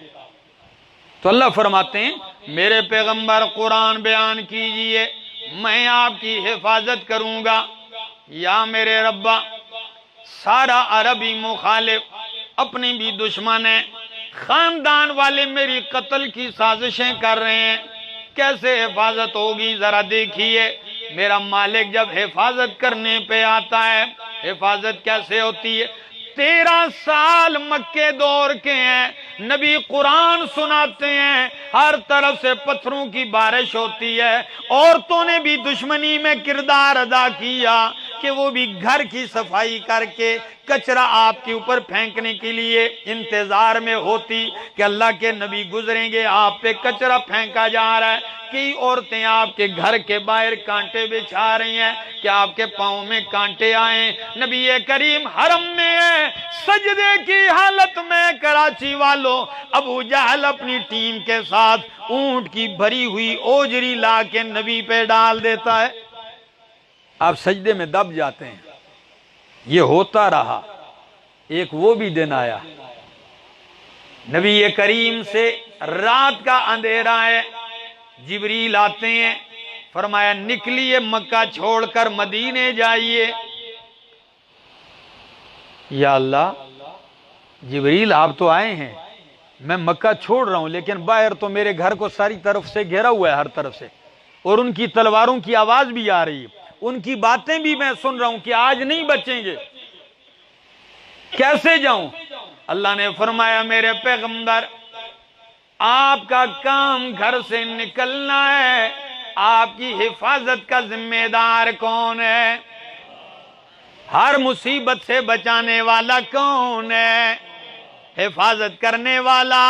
تو اللہ فرماتے ہیں میرے پیغمبر قرآن بیان کیجئے، میں آپ کی حفاظت کروں گا۔ یا میرے ربا، سارا عربی مخالف، اپنی بھی دشمن ہیں، خاندان والے میری قتل کی سازشیں کر رہے ہیں، کیسے حفاظت ہوگی؟ ذرا دیکھیے، میرا مالک جب حفاظت کرنے پہ آتا ہے، حفاظت کیسے ہوتی ہے؟ 13 سال مکے دور کے ہیں، نبی قرآن سناتے ہیں، ہر طرف سے پتھروں کی بارش ہوتی ہے، عورتوں نے بھی دشمنی میں کردار ادا کیا کہ وہ بھی گھر کی صفائی کر کے کچرا آپ کے اوپر پھینکنے کے لیے انتظار میں ہوتی کہ اللہ کے نبی گزریں گے، آپ پہ کچرا پھینکا جا رہا ہے۔ کئی عورتیں آپ کے گھر کے باہر کانٹے بچھا رہی ہیں کہ آپ کے پاؤں میں کانٹے آئیں۔ نبی کریم حرم میں ہے، سجدے کی حالت میں، کراچی والوں، ابو جہل اپنی ٹیم کے ساتھ اونٹ کی بھری ہوئی اوجری لا کے نبی پہ ڈال دیتا ہے، آپ سجدے میں دب جاتے ہیں۔ یہ ہوتا رہا۔ ایک وہ بھی دن آیا، نبی کریم سے رات کا اندھیرا ہے، جبریل آتے ہیں، فرمایا نکلیے مکہ چھوڑ کر مدینے جائیے۔ یا اللہ، جبریل آپ تو آئے ہیں، میں مکہ چھوڑ رہا ہوں، لیکن باہر تو میرے گھر کو ساری طرف سے گھیرا ہوا ہے، ہر طرف سے، اور ان کی تلواروں کی آواز بھی آ رہی ہے، ان کی باتیں بھی میں سن رہا ہوں کہ آج نہیں بچیں گے، کیسے جاؤں؟ اللہ نے فرمایا میرے پیغمبر، آپ کا کام گھر سے نکلنا ہے، آپ کی حفاظت کا ذمہ دار کون ہے؟ ہر مصیبت سے بچانے والا کون ہے؟ حفاظت کرنے والا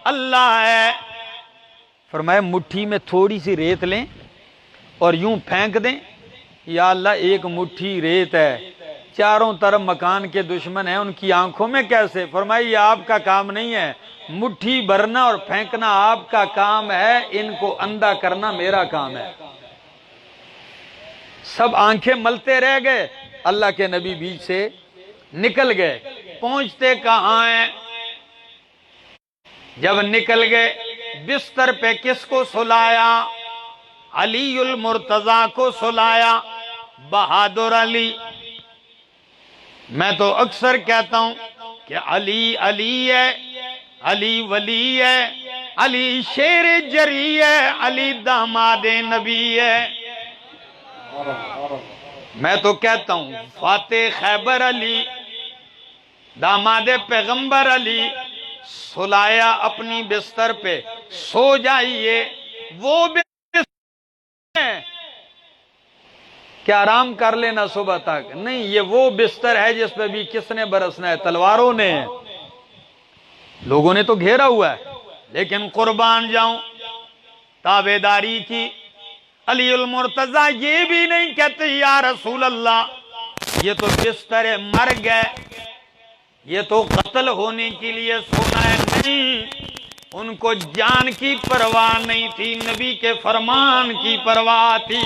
اللہ ہے۔ فرمایا مٹھی میں تھوڑی سی ریت لیں اور یوں پھینک دیں۔ یا اللہ، ایک مٹھی ریت ہے، چاروں طرف مکان کے دشمن ہیں، ان کی آنکھوں میں کیسے؟ فرمایا یہ آپ کا کام نہیں ہے، مٹھی بھرنا اور پھینکنا آپ کا کام ہے، ان کو اندھا کرنا میرا کام ہے۔ سب آنکھیں ملتے رہ گئے، اللہ کے نبی بیچ سے نکل گئے، پہنچتے کہاں ہیں؟ جب نکل گئے، بستر پہ کس کو سلایا؟ علی المرتضیٰ کو سلایا، بہادر علی۔ میں تو اکثر کہتا ہوں کہ علی علی ہے، علی ولی ہے، علی شیر جری ہے، علی داماد نبی ہے۔ میں تو کہتا ہوں فاتح خیبر علی، داماد پیغمبر علی، سلایا اپنی بستر پہ، سو جائیے۔ وہ بستر ہے کہ آرام کر لینا صبح تک، نہیں، یہ وہ بستر ہے جس پہ بھی کس نے برسنا ہے؟ تلواروں نے۔ لوگوں نے تو گھیرا ہوا ہے، لیکن قربان جاؤں تابعداری کی۔ علی المرتضیٰ یہ بھی نہیں کہتے یا رسول اللہ یہ تو بستر ہے، مر گئے، یہ تو قتل ہونے کے لیے سونا ہے، نہیں، ان کو جان کی پرواہ نہیں تھی، نبی کے فرمان کی پرواہ تھی۔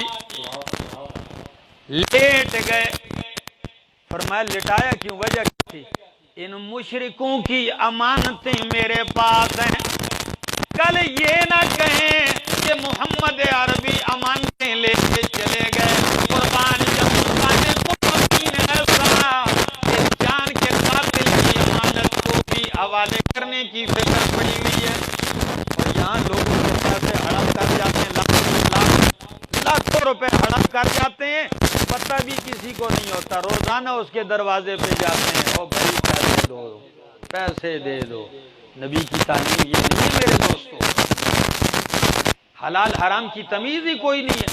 لیٹ گئے۔ فرمایا لٹایا کیوں؟ وجہ کیا تھی؟ ان مشرکوں کی امانتیں میرے پاس ہیں، کل یہ نہ کہیں کہ محمد عربی امانتیں لے کے چلے گئے۔ قربان ایسا کہ جان کے قاتل کی امانت کو بھی حوالے کرنے کی فکر پڑی ہوئی ہے، اور یہاں لوگوں کے پیسے ہڑپ کر جاتے ہیں، لاکھوں روپے ہڑپ کر جاتے ہیں، پتہ بھی کسی کو نہیں ہوتا، روزانہ اس کے دروازے پہ جاتے ہیں، او بھائی پیسے دو، پیسے دے دو۔ نبی کی تعلیم یہ نہیں ہے میرے دوستو، حلال حرام کی تمیز ہی کوئی نہیں ہے۔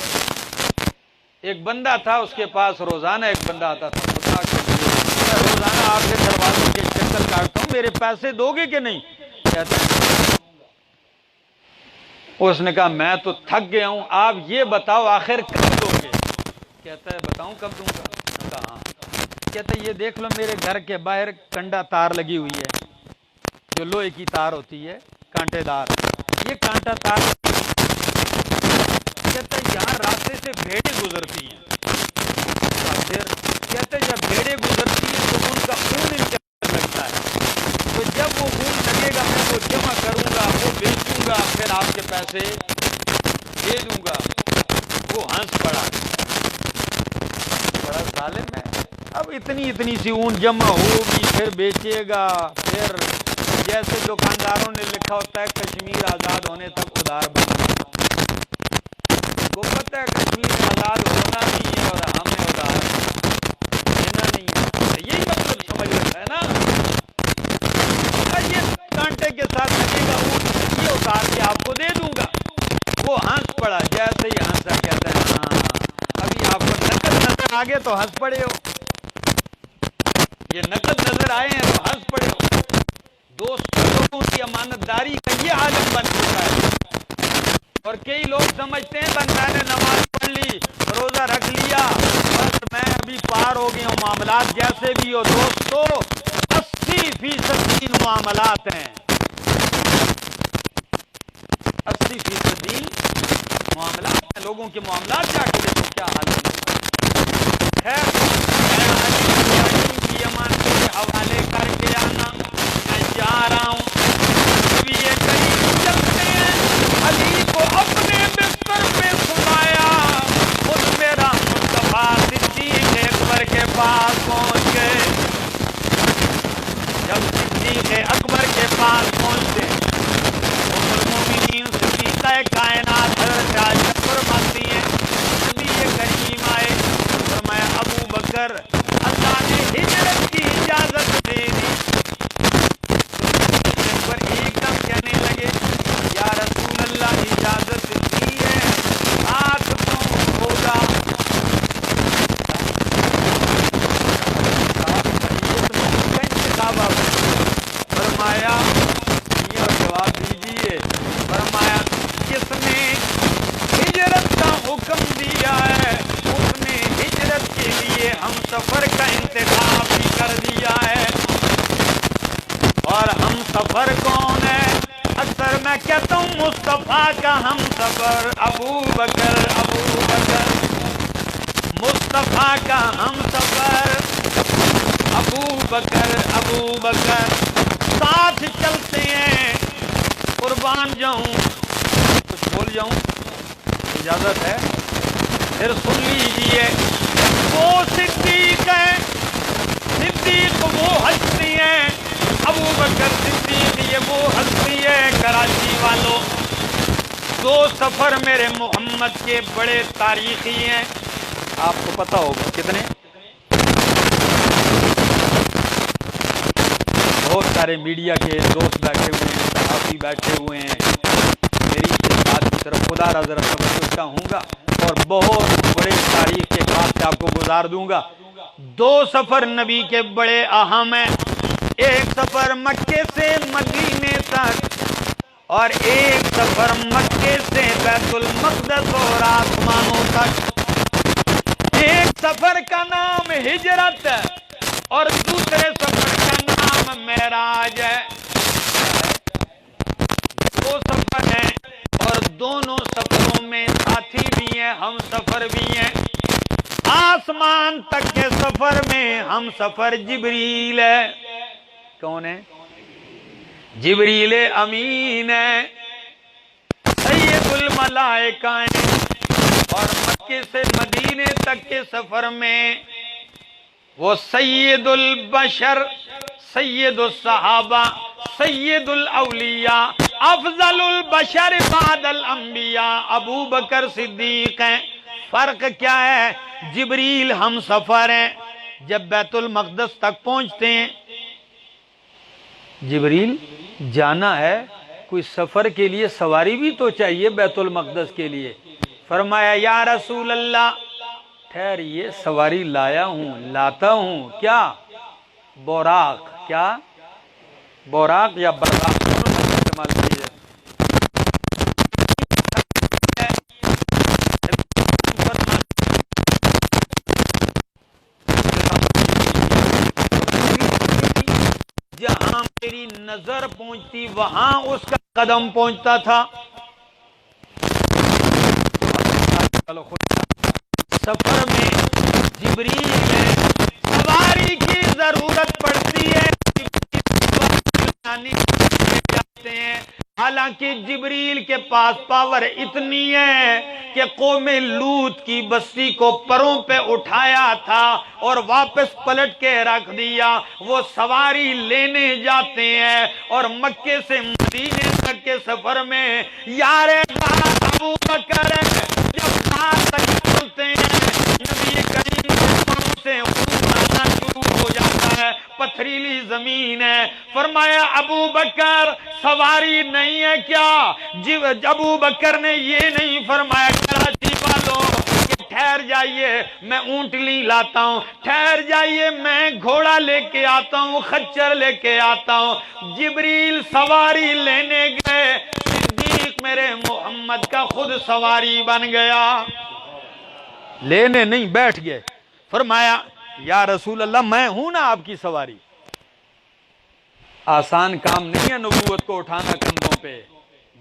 ایک بندہ تھا، اس کے پاس روزانہ ایک بندہ آتا تھا، میں روزانہ آپ کے دروازے کے چکر کاٹتا ہوں، میرے پیسے دو گے کہ نہیں؟ کہتا ہے، اس نے کہا میں تو تھک گیا ہوں، آپ یہ بتاؤ آخر کب دو گے؟ کہتا ہے بتاؤں کب دوں گا؟ کہا ہاں۔ کہتا ہے یہ دیکھ لو میرے گھر کے باہر کنڈا تار لگی ہوئی ہے، جو لوہے کی تار ہوتی ہے، کانٹے دار، یہ کانٹا تار، کہتا ہے یہاں راستے سے بھیڑیں گزرتی ہیں، پھر کہتے ہیں جب بھیڑیں گزرتی ہیں تو ان کا خون ان کے اندر لگتا ہے، تو جب وہ خون لگے گا میں وہ جمع کروں گا، وہ بیچوں گا، پھر آپ کے پیسے پیسے دے دوں گا۔ وہ ہنس پڑا، بڑا ظالم ہے، اب اتنی سی اون جمع ہوگی پھر بیچے گا، پھر جیسے دکانداروں نے لکھا ہوتا ہے کشمیر آزاد ہونے تک ادھار بننا، وہ پتہ ہے کشمیر آزاد ہونا نہیں ہے اور ہمیں ادھار دینا نہیں ہے، یہی مطلب سمجھ رہا ہے نا، یہ کانٹے کے ساتھ لگے گا اون، یہ اتار کے آپ کو دے دوں گا۔ وہ ہنس پڑا، جیسے ہی ہنسا کہتا ہے ہاں ابھی آپ کو نقد نظر آگے تو ہنس پڑے ہو، یہ نقد نظر آئے ہیں تو ہنس پڑے ہو۔ دوست لوگوں کی امانت داری کا یہ عالم بن چکا ہے، اور کئی لوگ سمجھتے ہیں بس میں نے نماز پڑھ لی، روزہ رکھ لیا، بس میں ابھی پار ہو گئی ہوں، معاملات جیسے بھی ہو دوستو 80% دین معاملات ہیں، 80% دین معاملات ہیں، لوگوں کے معاملات جا کے دیکھو کیا حال ہے۔ خیر میں حدیث کی امانت کے حوالے کر کے آنا میں جا رہا ہوں، نبی کریم چلتے ہیں، علی کو اپنے بستر پہ سنایا، خود میرا مصطفیٰ صدیق اکبر کے پاس پہنچ گئے۔ جب صدیق اکبر کے پاس پہنچتے ام المومنین صدیقہ کائنات حضرت عائشہ فرماتی ہیں نبی کریم آئے، فرمایا ابو بکر اللہ نے ہجرت کی اجازت دے دی۔ پر ایک دم کہنے لگے یا رسول اللہ اجازت دی ہے، ساتھ کون ہوگا؟ فرمایا یہ جواب دیجیے، فرمایا کس نے ہجرت کا حکم دیا ہے اس نے ہجرت کے لیے ہم سفر کا انتخاب بھی کر دیا ہے، اور ہم سفر کون ہے؟ اکثر میں کہتا ہوں مصطفیٰ کا ہم سفر ابو بکر، ابو بکر مصطفیٰ کا ہم سفر ابو بکر، ابو بکر ساتھ چلتے ہیں، قربان جاؤں کچھ بول جاؤں اجازت ہے؟ پھر سن لیجئے، وہ صدیق ہے، صدیق وہ ہستی ہیں، ابو بکر صدیق یہ وہ ہستی ہے۔ کراچی والوں، دو سفر میرے محمد کے بڑے تاریخی ہیں، آپ کو پتہ ہوگا کتنے؟ بہت سارے میڈیا کے دوست بیٹھے ہوئے ہیں، صحافی بیٹھے ہوئے ہیں، میری اس بات کی طرف خدا را ذرا توجہ ہوں گا اور بہت بڑے تاریخ کے بعد سے آپ کو گزار دوں گا۔ دو سفر نبی کے بڑے اہم ہیں، ایک سفر مکے سے مدینے تک اور ایک سفر مکے سے بیت المقدس اور آسمانوں تک۔ ایک سفر کا نام ہجرت ہے اور دوسرے سفر کا نام معراج ہے۔ دو سفر ہیں اور دونوں سفروں میں ساتھی بھی ہیں، ہم سفر بھی ہیں۔ آسمان تک کے سفر میں ہم سفر جبریل ہے، کون ہے؟ جبریل امین ہے، سید الملائکہ ہیں، اور مکے سے مدینے تک کے سفر میں وہ سید البشر، سید الصحابہ، سید الاولیاء، افضل البشر بعد الانبیاء ابو بکر صدیق ہیں۔ فرق کیا ہے؟ جبریل ہم سفر ہیں، جب بیت المقدس تک پہنچتے ہیں جبریل جانا ہے، کوئی سفر کے لیے سواری بھی تو چاہیے بیت المقدس کے لیے، فرمایا یا رسول اللہ ٹھہریے سواری لایا ہوں، لاتا ہوں، کیا؟ بوراق، کیا؟ بوراق یا براق استعمال کیجیے۔ جہاں میری نظر پہنچتی وہاں اس کا قدم پہنچتا تھا۔ سفر میں جبریل ہے، سواری کی ضرورت پڑتی ہے، جاتے ہیں حالانکہ جبریل کے پاس پاور اتنی ہے کہ قوم لوط کی بستی کو پروں پہ اٹھایا تھا اور واپس پلٹ کے رکھ دیا. وہ سواری لینے جاتے ہیں اور مکے سے مدینے تک کے سفر میں یار ابو بکر جب ساتھ تک چلتے ہیں نبی کریم سے خون آنا شروع ہو جاتا ہے. پتھریلی زمین ہے. فرمایا ابو بکر سواری نہیں ہے کیا؟ ابو بکر نے یہ نہیں فرمایا کراچی والوں کہ ٹھہر جائیے میں اونٹلی لاتا ہوں، ٹھہر جائیے میں گھوڑا لے کے آتا ہوں، خچر لے کے آتا ہوں. جبریل سواری لینے گئے، صدیق میرے محمد کا خود سواری بن گیا. لینے نہیں بیٹھ گئے. فرمایا یا رسول اللہ میں ہوں نا آپ کی سواری. آسان کام نہیں ہے نبوت کو اٹھانا کندھوں پہ.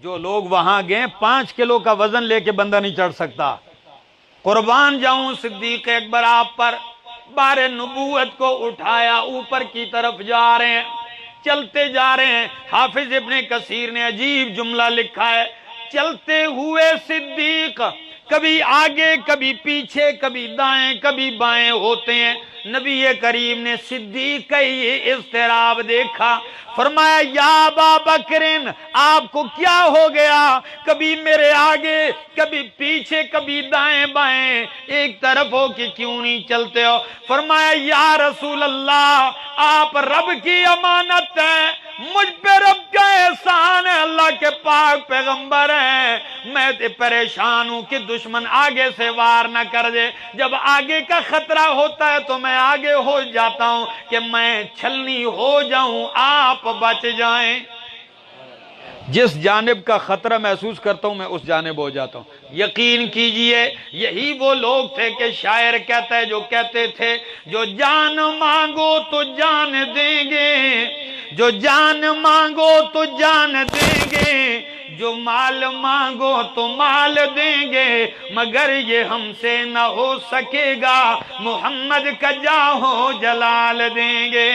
جو لوگ وہاں گئے 5 کلو کا وزن لے کے بندہ نہیں چڑھ سکتا. قربان جاؤں صدیق اکبر آپ پر. بار نبوت کو اٹھایا، اوپر کی طرف جا رہے ہیں، چلتے جا رہے ہیں. حافظ ابن کثیر نے عجیب جملہ لکھا ہے، چلتے ہوئے صدیق کبھی آگے کبھی پیچھے کبھی دائیں کبھی بائیں ہوتے ہیں. نبی کریم نے صدیق کا یہ اضطراب دیکھا. فرمایا یا ابا بکرن آپ کو کیا ہو گیا؟ کبھی میرے آگے کبھی پیچھے کبھی دائیں بائیں ایک طرف ہو کہ کیوں نہیں چلتے ہو؟ فرمایا یا رسول اللہ آپ رب کی امانت ہیں، مجھ پہ رب کا احسان ہے، اللہ کے پاک پیغمبر ہیں، میں پریشان ہوں کہ دشمن آگے سے وار نہ کر دے. جب آگے کا خطرہ ہوتا ہے تو میں آگے ہو جاتا ہوں کہ میں چھلنی ہو جاؤں، آپ بچ جائیں. جس جانب کا خطرہ محسوس کرتا ہوں میں اس جانب ہو جاتا ہوں. یقین کیجئے یہی وہ لوگ تھے کہ شاعر کہتا ہے جو کہتے تھے جو جان مانگو تو جان دیں گے، جو جان مانگو تو جان دیں گے، جو مال مانگو تو مال دیں گے، مگر یہ ہم سے نہ ہو سکے گا، محمد کا جاہو جلال دیں گے.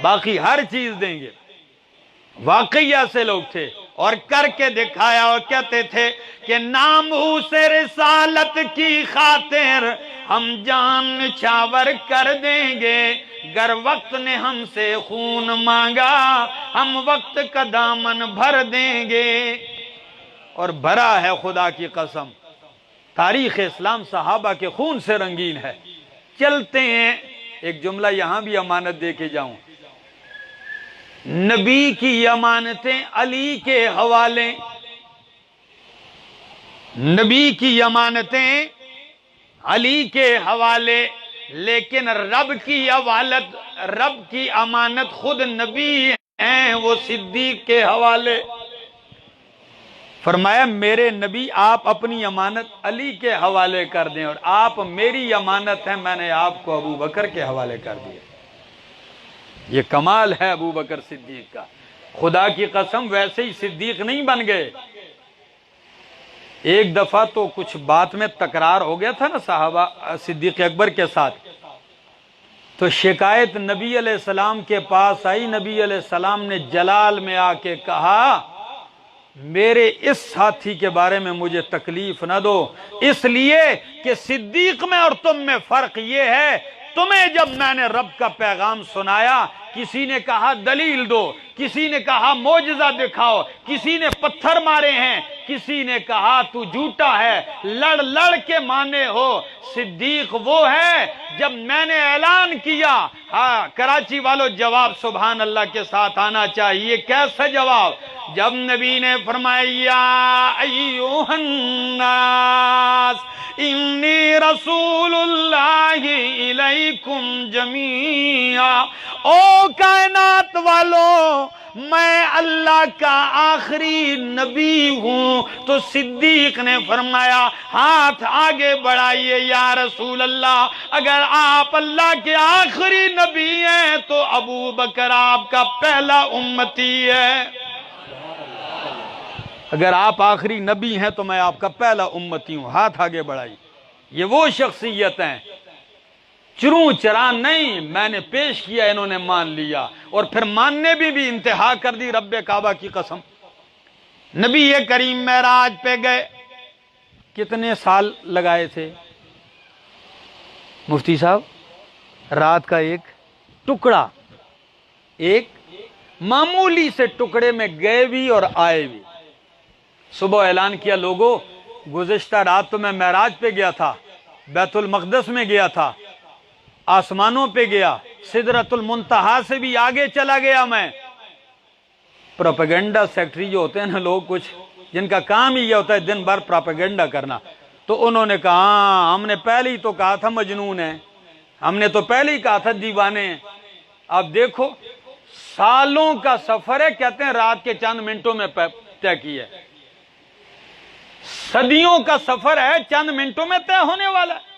باقی ہر چیز دیں گے. واقعی ایسے لوگ تھے اور کر کے دکھایا. اور کہتے تھے کہ ناموس رسالت کی خاطر ہم جان نچھاور کر دیں گے، گر وقت نے ہم سے خون مانگا ہم وقت کا دامن بھر دیں گے. اور بھرا ہے خدا کی قسم، تاریخ اسلام صحابہ کے خون سے رنگین ہے. چلتے ہیں. ایک جملہ یہاں بھی امانت دے کے جاؤں. نبی کی امانتیں علی کے حوالے، نبی کی امانتیں علی کے حوالے، لیکن رب کی امانت خود نبی ہیں، وہ صدیق کے حوالے. فرمایا میرے نبی آپ اپنی امانت علی کے حوالے کر دیں، اور آپ میری امانت ہے میں نے آپ کو ابو بکر کے حوالے کر دیا. یہ کمال ہے ابو بکر صدیق کا. خدا کی قسم ویسے ہی صدیق نہیں بن گئے. ایک دفعہ تو کچھ بات میں تکرار ہو گیا تھا نا صحابہ صدیق اکبر کے ساتھ، تو شکایت نبی علیہ السلام کے پاس آئی. نبی علیہ السلام نے جلال میں آ کے کہا میرے اس ساتھی کے بارے میں مجھے تکلیف نہ دو، اس لیے کہ صدیق میں اور تم میں فرق یہ ہے، تمہیں جب میں نے رب کا پیغام سنایا کسی نے کہا دلیل دو، کسی نے کہا معجزہ دکھاؤ، کسی نے پتھر مارے ہیں، کسی نے کہا تو جھوٹا ہے، لڑ لڑ کے مانے ہو. صدیق وہ ہے جب میں نے اعلان کیا، ہاں کراچی والوں جواب سبحان اللہ کے ساتھ آنا چاہیے. کیسا جواب؟ جب نبی نے فرمایا ایھا الناس انی رسول اللہ الیکم جمیعا، او کائنات والوں میں اللہ کا آخری نبی ہوں. تو صدیق نے فرمایا ہاتھ آگے بڑھائیے یا رسول اللہ، اگر آپ اللہ کے آخری نبی ہیں تو ابو بکر آپ کا پہلا امتی ہے. اگر آپ آخری نبی ہیں تو میں آپ کا پہلا امتی ہوں. ہاتھ آگے بڑھائی. یہ وہ شخصیت ہیں چروں چران نہیں، میں نے پیش کیا انہوں نے مان لیا، اور پھر ماننے بھی انتہا کر دی. رب کعبہ کی قسم نبی کریم معراج پہ گئے، کتنے سال لگائے تھے مفتی صاحب؟ رات کا ایک ٹکڑا، ایک معمولی سے ٹکڑے میں گئے بھی اور آئے بھی۔ صبح اعلان کیا، لوگوں گزشتہ رات تو میں معراج پہ گیا تھا، بیت المقدس میں گیا تھا، آسمانوں پہ گیا، سدرۃ المنتہا سے بھی آگے چلا گیا میں۔ پروپیگنڈا سیکٹری جو ہوتے ہیں نا لوگ، کچھ جن کا کام ہی یہ ہوتا ہے دن بھر پروپیگنڈا کرنا، تو انہوں نے کہا ہاں ہم نے پہلے ہی تو کہا تھا مجنون ہے، ہم نے تو پہلے ہی کہا تھا دیوانے ہیں۔ اب دیکھو سالوں کا سفر ہے، کہتے ہیں رات کے چند منٹوں میں طے کیا ہے۔ صدیوں کا سفر ہے، چند منٹوں میں طے ہونے والا ہے۔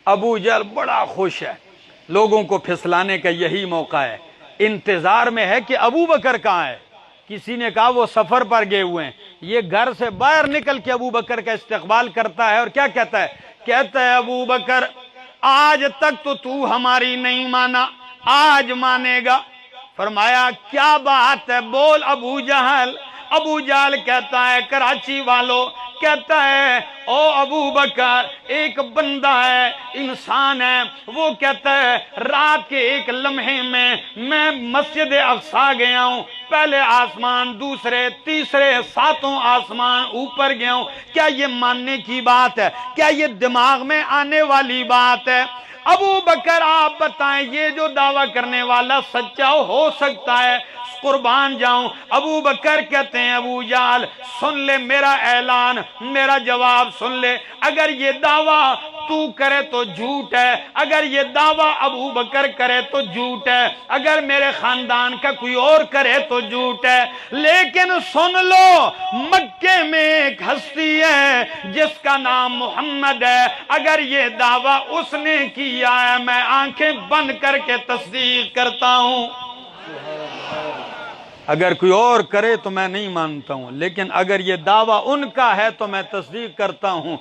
ابو جہل بڑا خوش ہے، لوگوں کو پھسلانے کا یہی موقع ہے، انتظار میں ہے کہ ابو بکر کہاں ہے۔ کسی نے کہا وہ سفر پر گئے ہوئے ہیں۔ یہ گھر سے باہر نکل کے ابو بکر کا استقبال کرتا ہے اور کیا کہتا ہے؟ کہتا ہے ابو بکر آج تک تو ہماری نہیں مانا، آج مانے گا۔ فرمایا کیا بات ہے، بول ابو جہل۔ ابو جہل کہتا ہے کراچی والو، کہتا ہے او ابو بکر ایک بندہ ہے، انسان ہے، وہ کہتا ہے رات کے ایک لمحے میں مسجد اقصی گیا ہوں، پہلے آسمان، دوسرے، تیسرے، ساتوں آسمان اوپر گیا ہوں۔ کیا یہ ماننے کی بات ہے؟ کیا یہ دماغ میں آنے والی بات ہے؟ ابو بکر آپ بتائیں یہ جو دعویٰ کرنے والا سچا ہو سکتا ہے؟ قربان جاؤں۔ ابو بکر کہتے ہیں ابو جہل سن لے میرا اعلان، میرا جواب سن لے، اگر یہ دعویٰ تو کرے تو جھوٹ ہے، اگر یہ دعویٰ ابو بکر کرے تو جھوٹ ہے، اگر میرے خاندان کا کوئی اور کرے تو جھوٹ ہے، لیکن سن لو مکے میں ایک ہستی ہے جس کا نام محمد ہے، اگر یہ دعویٰ اس نے کیا ہے میں آنکھیں بند کر کے تصدیق کرتا ہوں۔ اگر کوئی اور کرے تو میں نہیں مانتا ہوں، لیکن اگر یہ دعویٰ ان کا ہے تو میں تصدیق کرتا ہوں۔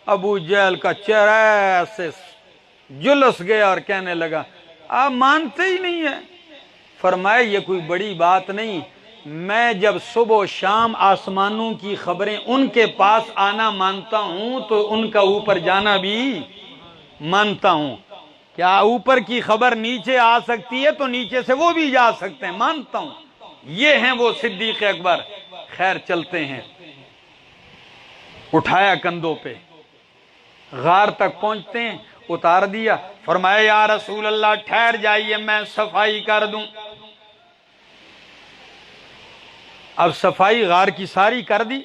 ابو جہل کا چہرہ سے جلس گیا اور کہنے لگا آپ مانتے ہی نہیں ہیں۔ فرمایا یہ کوئی بڑی بات نہیں، میں جب صبح و شام آسمانوں کی خبریں ان کے پاس آنا مانتا ہوں تو ان کا اوپر جانا بھی مانتا ہوں۔ کیا اوپر کی خبر نیچے آ سکتی ہے تو نیچے سے وہ بھی جا سکتے ہیں، مانتا ہوں۔ یہ ہیں وہ صدیق اکبر۔ خیر چلتے ہیں، اٹھایا کندھوں پہ، غار تک پہنچتے ہیں، اتار دیا۔ فرمایا یا رسول اللہ ٹھہر جائیے میں صفائی کر دوں۔ اب صفائی غار کی ساری کر دی،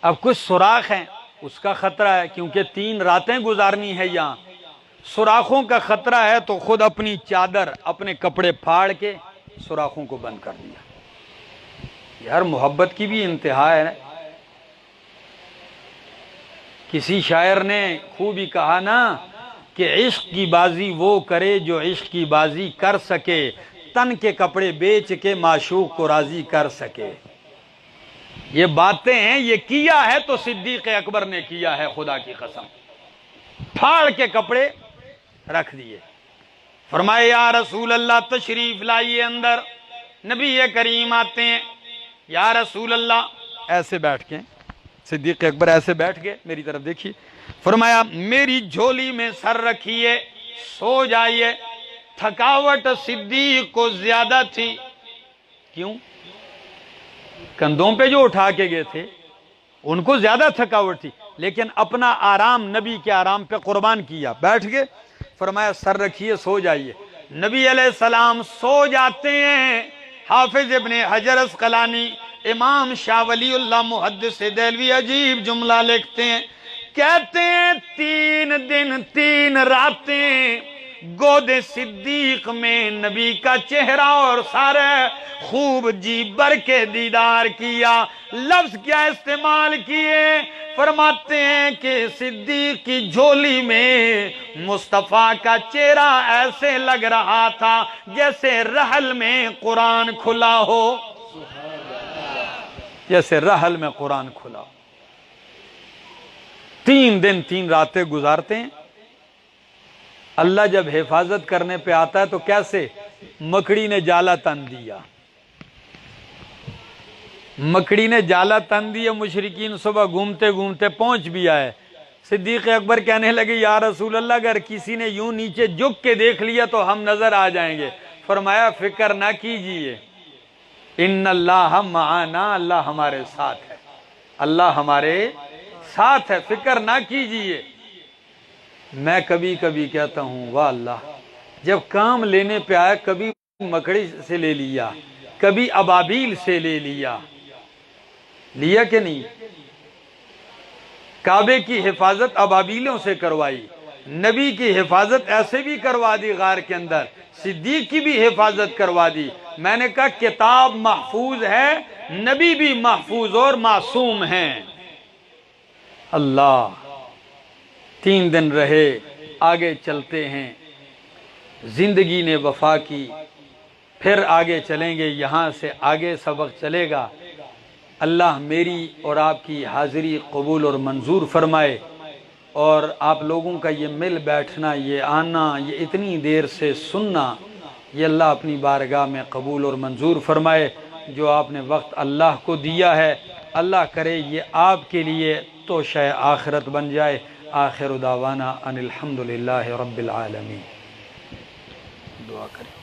اب کچھ سوراخ ہیں اس کا خطرہ ہے کیونکہ 3 راتیں گزارنی ہے یہاں، سوراخوں کا خطرہ ہے تو خود اپنی چادر اپنے کپڑے پھاڑ کے سوراخوں کو بند کر دیا۔ یار محبت کی بھی انتہا ہے۔ کسی شاعر نے خوب ہی کہا نا کہ عشق کی بازی وہ کرے جو عشق کی بازی کر سکے، تن کے کپڑے بیچ کے معشوق کو راضی کر سکے۔ یہ باتیں ہیں، یہ کیا ہے تو صدیق اکبر نے کیا ہے، خدا کی قسم پھاڑ کے کپڑے رکھ دیے۔ فرمایا یا رسول اللہ تشریف لائیے اندر۔ نبی کریم آتے ہیں، یا رسول اللہ ایسے بیٹھ کے، صدیق اکبر ایسے بیٹھ گئے، میری طرف دیکھیے۔ فرمایا میری جھولی میں سر رکھیے، سو جائیے۔ تھکاوٹ صدیق کو زیادہ تھی۔ کیوں؟ کندھوں پہ جو اٹھا کے گئے تھے ان کو زیادہ تھکاوٹ تھی، لیکن اپنا آرام نبی کے آرام پہ قربان کیا، بیٹھ گئے۔ فرمایا سر رکھیے، سو جائیے۔ نبی علیہ السلام سو جاتے ہیں۔ حافظ ابن حجر اسقلانی، امام شاہ ولی اللہ محدث دہلوی عجیب جملہ لکھتے ہیں، کہتے ہیں 3 دن 3 راتیں گود صدیق میں نبی کا چہرہ اور سارے خوب جی بر کے دیدار کیا۔ لفظ کیا استعمال کیے؟ فرماتے ہیں کہ صدیق کی جھولی میں مصطفیٰ کا چہرہ ایسے لگ رہا تھا جیسے رحل میں قرآن کھلا ہو، جیسے رحل میں قرآن کھلا ہو۔ 3 دن 3 راتیں گزارتے ہیں۔ اللہ جب حفاظت کرنے پہ آتا ہے تو کیسے؟ مکڑی نے جالا تن دیا، مکڑی نے جالا تن دیا، مشرکین صبح گھومتے گھومتے پہنچ بھی آئے۔ صدیق اکبر کہنے لگے یا رسول اللہ اگر کسی نے یوں نیچے جھک کے دیکھ لیا تو ہم نظر آ جائیں گے۔ فرمایا فکر نہ کیجئے، ان اللہ معنا، اللہ ہمارے ساتھ ہے، اللہ ہمارے ساتھ ہے، فکر نہ کیجئے۔ میں کبھی کبھی کہتا ہوں واہ اللہ، جب کام لینے پہ آیا کبھی مکڑی سے لے لیا، کبھی ابابیل سے لے لیا کہ نہیں؟ کعبے کی حفاظت ابابیلوں سے کروائی، نبی کی حفاظت ایسے بھی کروا دی غار کے اندر، صدیق کی بھی حفاظت کروا دی۔ میں نے کہا کتاب محفوظ ہے، نبی بھی محفوظ اور معصوم ہیں۔ اللہ 3 دن رہے، آگے چلتے ہیں، زندگی نے وفا کی، پھر آگے چلیں گے، یہاں سے آگے سبق چلے گا۔ اللہ میری اور آپ کی حاضری قبول اور منظور فرمائے، اور آپ لوگوں کا یہ مل بیٹھنا، یہ آنا، یہ اتنی دیر سے سننا، یہ اللہ اپنی بارگاہ میں قبول اور منظور فرمائے۔ جو آپ نے وقت اللہ کو دیا ہے، اللہ کرے یہ آپ کے لیے توشہ آخرت بن جائے۔ آخر دعوانا ان الحمدللہ رب العالمین۔ دعا کریں۔